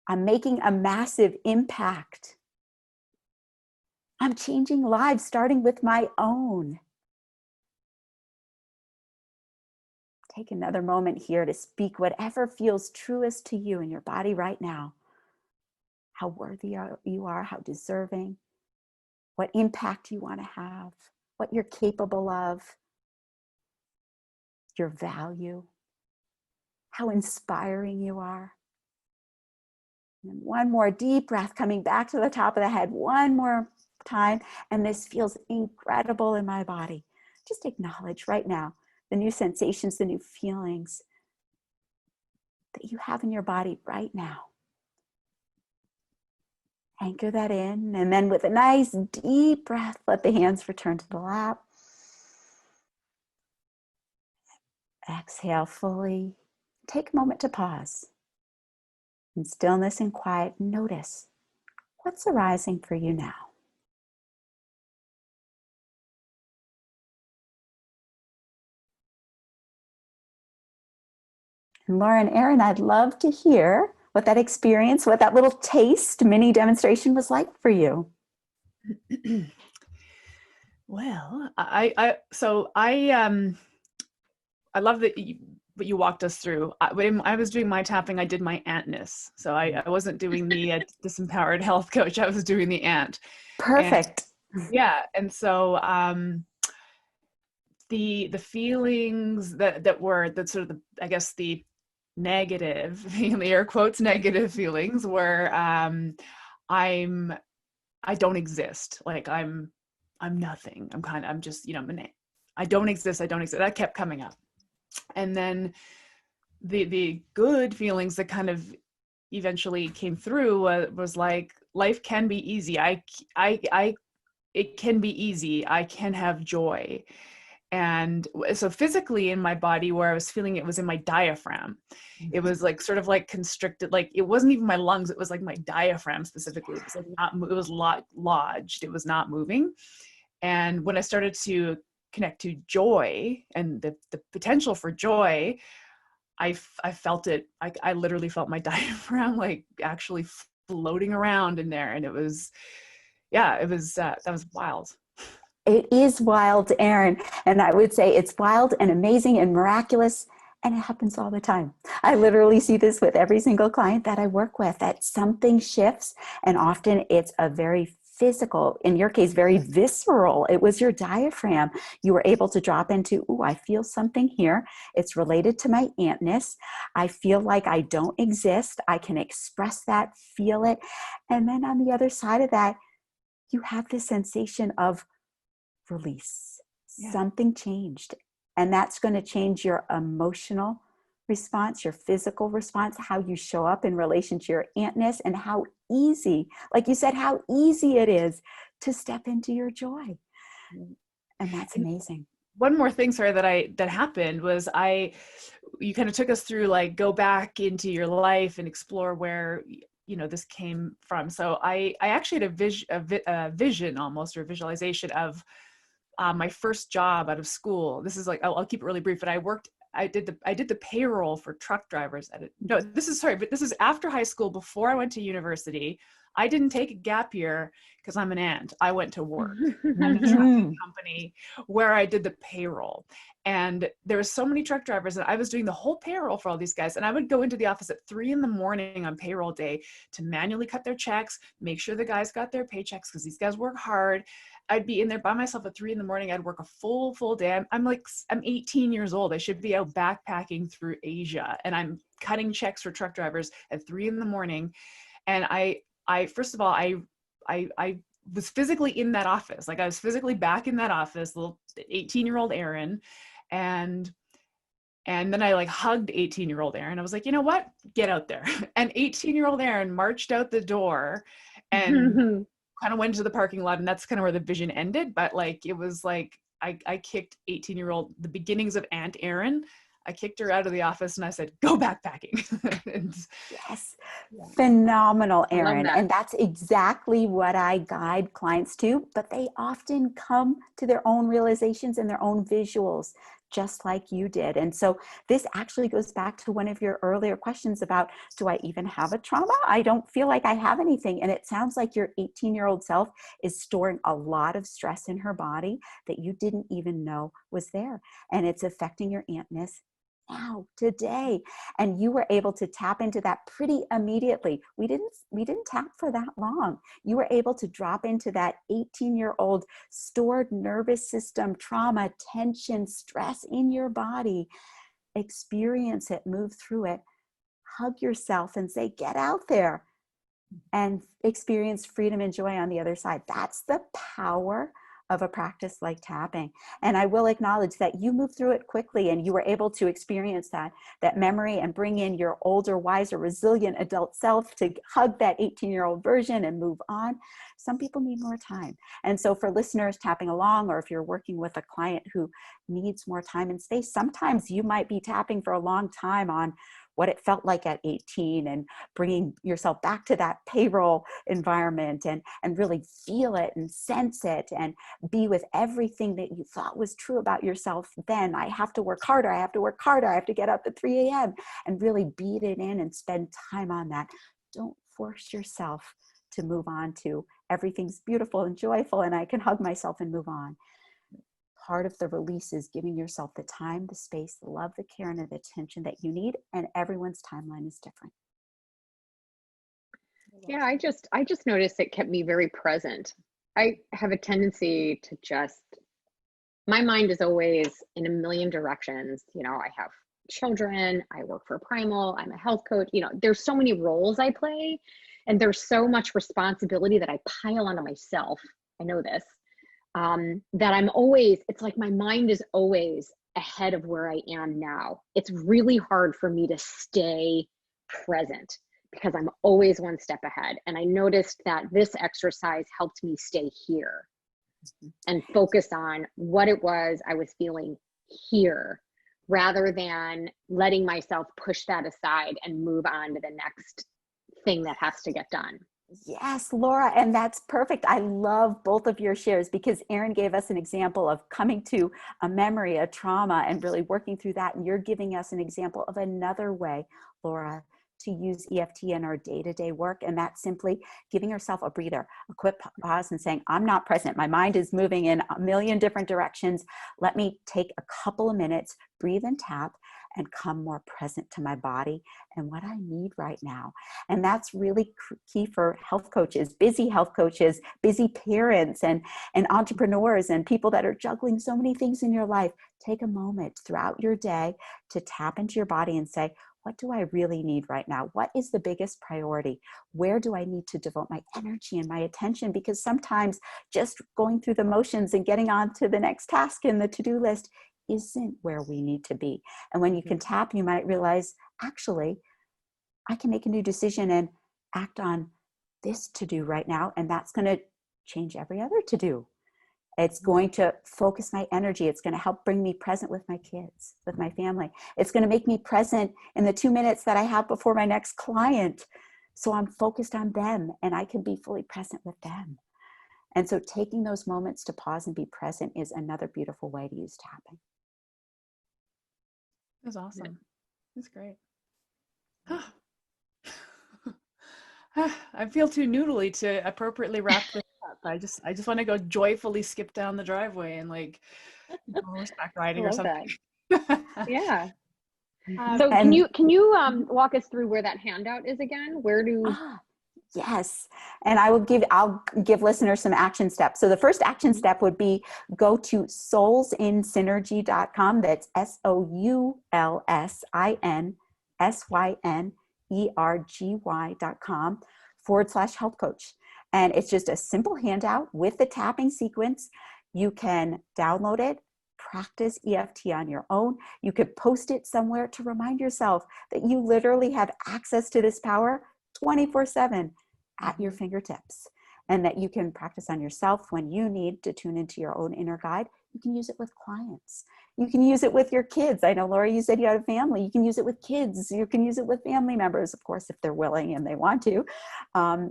I'm making a massive impact. I'm changing lives, starting with my own. Take another moment here to speak whatever feels truest to you in your body right now. How worthy you are, how deserving, what impact you want to have, what you're capable of, your value, how inspiring you are. And one more deep breath coming back to the top of the head, one more time, and this feels incredible in my body. Just acknowledge right now the new sensations, the new feelings that you have in your body right now. Anchor that in, and then with a nice deep breath, let the hands return to the lap. Exhale fully. Take a moment to pause. In stillness and quiet, notice what's arising for you now. And Laura and Erin, I'd love to hear what that experience, what that little taste mini demonstration was like for you. Well, I love that what you walked us through. When I was doing my tapping, I did my antness. So I wasn't doing the disempowered health coach. I was doing the ant. Perfect. And, yeah. And so the feelings that were the sort of the, I guess the negative, the air quotes, negative feelings were I don't exist. Like I'm nothing. I'm just, I don't exist. I don't exist. That kept coming up. And then the good feelings that kind of eventually came through was like, life can be easy. It can be easy. I can have joy. And so physically in my body, where I was feeling it was in my diaphragm. It was like sort of like constricted, like it wasn't even my lungs. It was like my diaphragm specifically. It was like it was lodged. It was not moving. And when I started to connect to joy and the potential for joy, I felt it. I literally felt my diaphragm like actually floating around in there. And it was, that was wild. It is wild, Erin. And I would say it's wild and amazing and miraculous. And it happens all the time. I literally see this with every single client that I work with, that something shifts. And often it's a very physical, in your case, very visceral. It was your diaphragm. You were able to drop into, ooh, I feel something here. It's related to my antness. I feel like I don't exist. I can express that, feel it. And then on the other side of that, you have this sensation of release. Yeah. Something changed. And that's going to change your emotional response, your physical response, how you show up in relation to your antness, and how easy, like you said, how easy it is to step into your joy. And that's amazing. One more thing, sorry, that happened was you kind of took us through, like, go back into your life and explore where, you know, this came from. So I actually had a vision almost, or a visualization of my first job out of school. This is like, I'll keep it really brief, but I did the payroll for truck drivers this is after high school, before I went to university. I didn't take a gap year because I'm an ant. I went to work at a trucking company where I did the payroll. And there were so many truck drivers, and I was doing the whole payroll for all these guys. And I would go into the office at 3 a.m. on payroll day to manually cut their checks, make sure the guys got their paychecks, because these guys work hard. I'd be in there by myself at 3 a.m. I'd work a full day. I'm 18 years old. I should be out backpacking through Asia, and I'm cutting checks for truck drivers at 3 a.m. And I first of all, I was physically in that office. Like, I was physically back in that office, little 18-year-old Erin. And then I, like, hugged 18-year-old Erin. I was like, you know what? Get out there. And 18-year-old Erin marched out the door and kind of went to the parking lot. And that's kind of where the vision ended. But, like, it was like, I kicked 18-year-old, the beginnings of Aunt Erin. I kicked her out of the office and I said, go backpacking. And, yes. Yeah. Phenomenal, Erin. That. And that's exactly what I guide clients to, but they often come to their own realizations and their own visuals, just like you did. And so this actually goes back to one of your earlier questions about, do I even have a trauma? I don't feel like I have anything. And it sounds like your 18-year-old self is storing a lot of stress in her body that you didn't even know was there. And it's affecting your antness now, today. And you were able to tap into that pretty immediately. We didn't tap for that long. You were able to drop into that 18-year-old stored nervous system trauma, tension, stress in your body, experience it, move through it, hug yourself and say, get out there and experience freedom and joy on the other side. That's the power of a practice like tapping. And I will acknowledge that you moved through it quickly and you were able to experience that memory and bring in your older, wiser, resilient adult self to hug that 18-year-old version and move on. Some people need more time. And so for listeners tapping along, or if you're working with a client who needs more time and space, sometimes you might be tapping for a long time on what it felt like at 18 and bringing yourself back to that payroll environment and really feel it and sense it and be with everything that you thought was true about yourself then. I have to work harder. I have to work harder. I have to get up at 3 a.m. and really beat it in and spend time on that. Don't force yourself to move on to everything's beautiful and joyful and I can hug myself and move on. Part of the release is giving yourself the time, the space, the love, the care, and the attention that you need, and everyone's timeline is different. Yeah, I just noticed it kept me very present. I have a tendency to my mind is always in a million directions. You know, I have children, I work for Primal, I'm a health coach, you know, there's so many roles I play, and there's so much responsibility that I pile onto myself. I know this. That I'm always, it's like my mind is always ahead of where I am now. It's really hard for me to stay present because I'm always one step ahead. And I noticed that this exercise helped me stay here and focus on what it was I was feeling here, rather than letting myself push that aside and move on to the next thing that has to get done. Yes, Laura, and that's perfect. I love both of your shares because Erin gave us an example of coming to a memory, a trauma, and really working through that. And you're giving us an example of another way, Laura, to use EFT in our day-to-day work. And that's simply giving yourself a breather, a quick pause and saying, I'm not present. My mind is moving in a million different directions. Let me take a couple of minutes, breathe and tap. and come more present to my body and what I need right now. And that's really key for health coaches, busy parents, and entrepreneurs, and people that are juggling so many things in your life. Take a moment throughout your day to tap into your body and say, what do I really need right now? What is the biggest priority? Where do I need to devote my energy and my attention? Because sometimes just going through the motions and getting on to the next task in the to-do list isn't where we need to be. And when you can tap, you might realize, actually, I can make a new decision and act on this to-do right now, and that's going to change every other to-do. It's going to focus my energy. It's going to help bring me present with my kids, with my family. It's going to make me present in the 2 minutes that I have before my next client. So I'm focused on them and I can be fully present with them. And so taking those moments to pause and be present is another beautiful way to use tapping. That's awesome. That's great. I feel too noodly to appropriately wrap this up. I just want to go joyfully skip down the driveway and like go horseback riding or something. Yeah. So can you walk us through where that handout is again? Where do Yes. And I'll give listeners some action steps. So the first action step would be go to soulsinsynergy.com. That's soulsinsynergy.com/health coach. And it's just a simple handout with the tapping sequence. You can download it, practice EFT on your own. You could post it somewhere to remind yourself that you literally have access to this power 24/7 at your fingertips, and that you can practice on yourself when you need to tune into your own inner guide. You can use it with clients. You can use it with your kids. I know, Laura, you said you had a family. You can use it with kids. You can use it with family members, of course, if they're willing and they want to.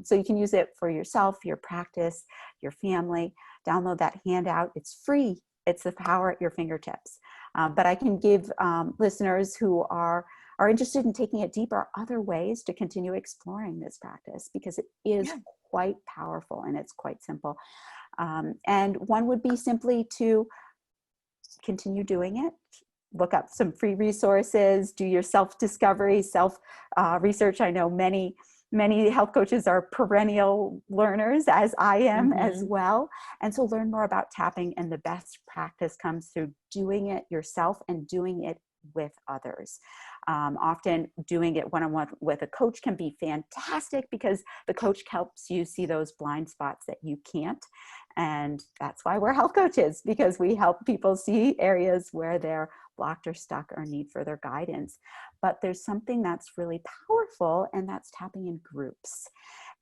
So you can use it for yourself, your practice, your family. Download that handout. It's free. It's the power at your fingertips. But I can give listeners who are interested in taking it deeper other ways to continue exploring this practice, because it is quite powerful and it's quite simple. And one would be simply to continue doing it. Look up some free resources, do your self-discovery, self-research. I know many health coaches are perennial learners, as I am as well. And so learn more about tapping, and the best practice comes through doing it yourself and doing it with others. Often doing it one-on-one with a coach can be fantastic, because the coach helps you see those blind spots that you can't. And that's why we're health coaches, because we help people see areas where they're blocked or stuck or need further guidance. But there's something that's really powerful, and that's tapping in groups.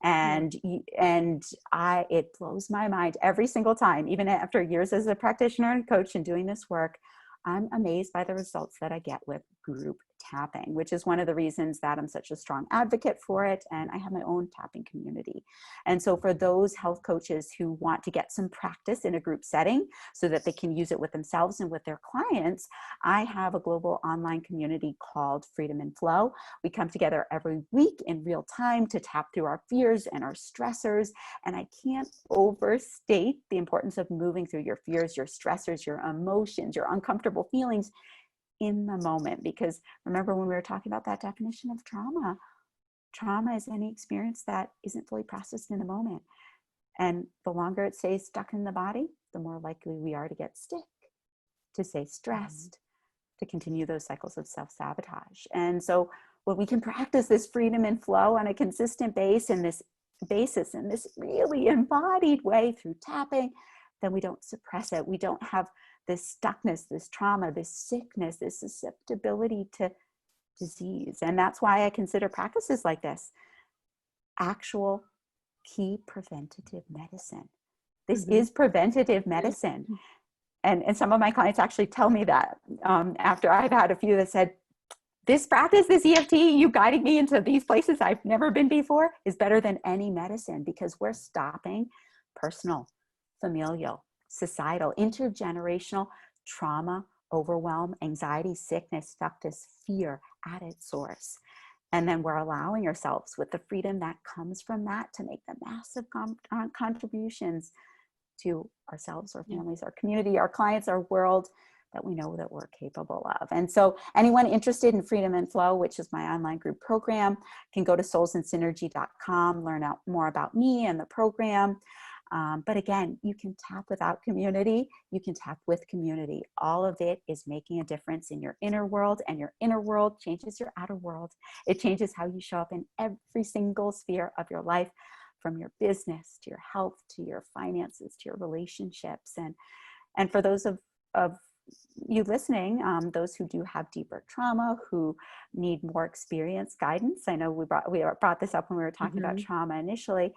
And it blows my mind every single time, even after years as a practitioner and coach and doing this work. I'm amazed by the results that I get with group tapping, which is one of the reasons that I'm such a strong advocate for it. And I have my own tapping community. And so for those health coaches who want to get some practice in a group setting so that they can use it with themselves and with their clients, I have a global online community called Freedom and Flow. We come together every week in real time to tap through our fears and our stressors. And I can't overstate the importance of moving through your fears, your stressors, your emotions, your uncomfortable feelings in the moment. Because remember, when we were talking about that definition of trauma is any experience that isn't fully processed in the moment. And the longer it stays stuck in the body, the more likely we are to get sick, to stay stressed, to continue those cycles of self-sabotage. And so when we can practice this freedom and flow on a consistent basis in this really embodied way through tapping, then we don't suppress it. We don't have this stuckness, this trauma, this sickness, this susceptibility to disease. And that's why I consider practices like this actual key preventative medicine. This is preventative medicine. And some of my clients actually tell me that after I've had a few that said, this practice, this EFT, you guiding me into these places I've never been before, is better than any medicine, because we're stopping personal, familial, societal, intergenerational trauma, overwhelm, anxiety, sickness, stuckness, fear at its source. And then we're allowing ourselves, with the freedom that comes from that, to make the massive contributions to ourselves, our families, our community, our clients, our world, that we know that we're capable of. And so anyone interested in Freedom and Flow, which is my online group program, can go to soulsandsynergy.com, learn out more about me and the program. But again, you can tap without community, you can tap with community. All of it is making a difference in your inner world, and your inner world changes your outer world. It changes how you show up in every single sphere of your life, from your business to your health, to your finances, to your relationships. And for those of you listening, those who do have deeper trauma, who need more experience guidance. I know we brought this up when we were talking about trauma initially.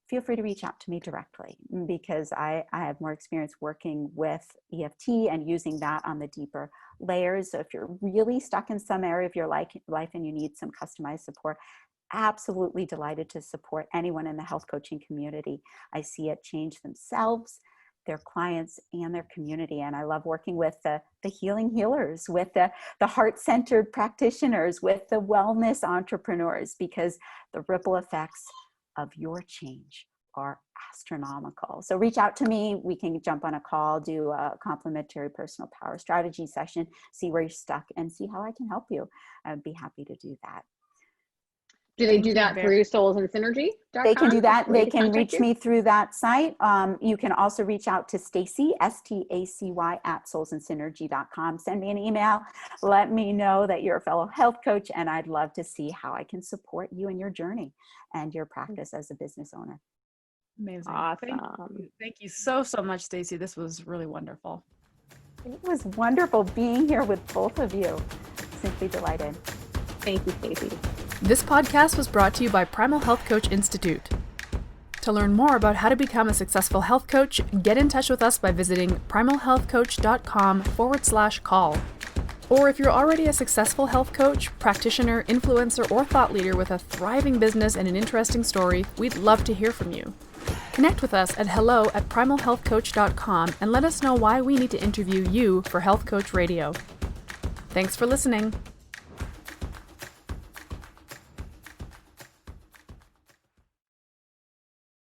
Feel free to reach out to me directly, because I have more experience working with EFT and using that on the deeper layers. So if you're really stuck in some area of your life and you need some customized support, absolutely delighted to support anyone in the health coaching community. I see it change themselves, their clients, and their community. And I love working with the healing healers, with the heart-centered practitioners, with the wellness entrepreneurs, because the ripple effects of your change are astronomical. So reach out to me. We can jump on a call, do a complimentary personal power strategy session, see where you're stuck, and see how I can help you. I'd be happy to do that. Do they do that through soulsandsynergy.com? They can do that. They can reach me through that site. You can also reach out to Stacy, STACY, at soulsandsynergy.com. Send me an email. Let me know that you're a fellow health coach, and I'd love to see how I can support you in your journey and your practice as a business owner. Amazing. Awesome. Thank you so much, Stacy. This was really wonderful. It was wonderful being here with both of you. Simply delighted. Thank you, Stacy. This podcast was brought to you by Primal Health Coach Institute. To learn more about how to become a successful health coach, get in touch with us by visiting primalhealthcoach.com/call. Or if you're already a successful health coach, practitioner, influencer, or thought leader with a thriving business and an interesting story, we'd love to hear from you. Connect with us at hello@primalhealthcoach.com and let us know why we need to interview you for Health Coach Radio. Thanks for listening.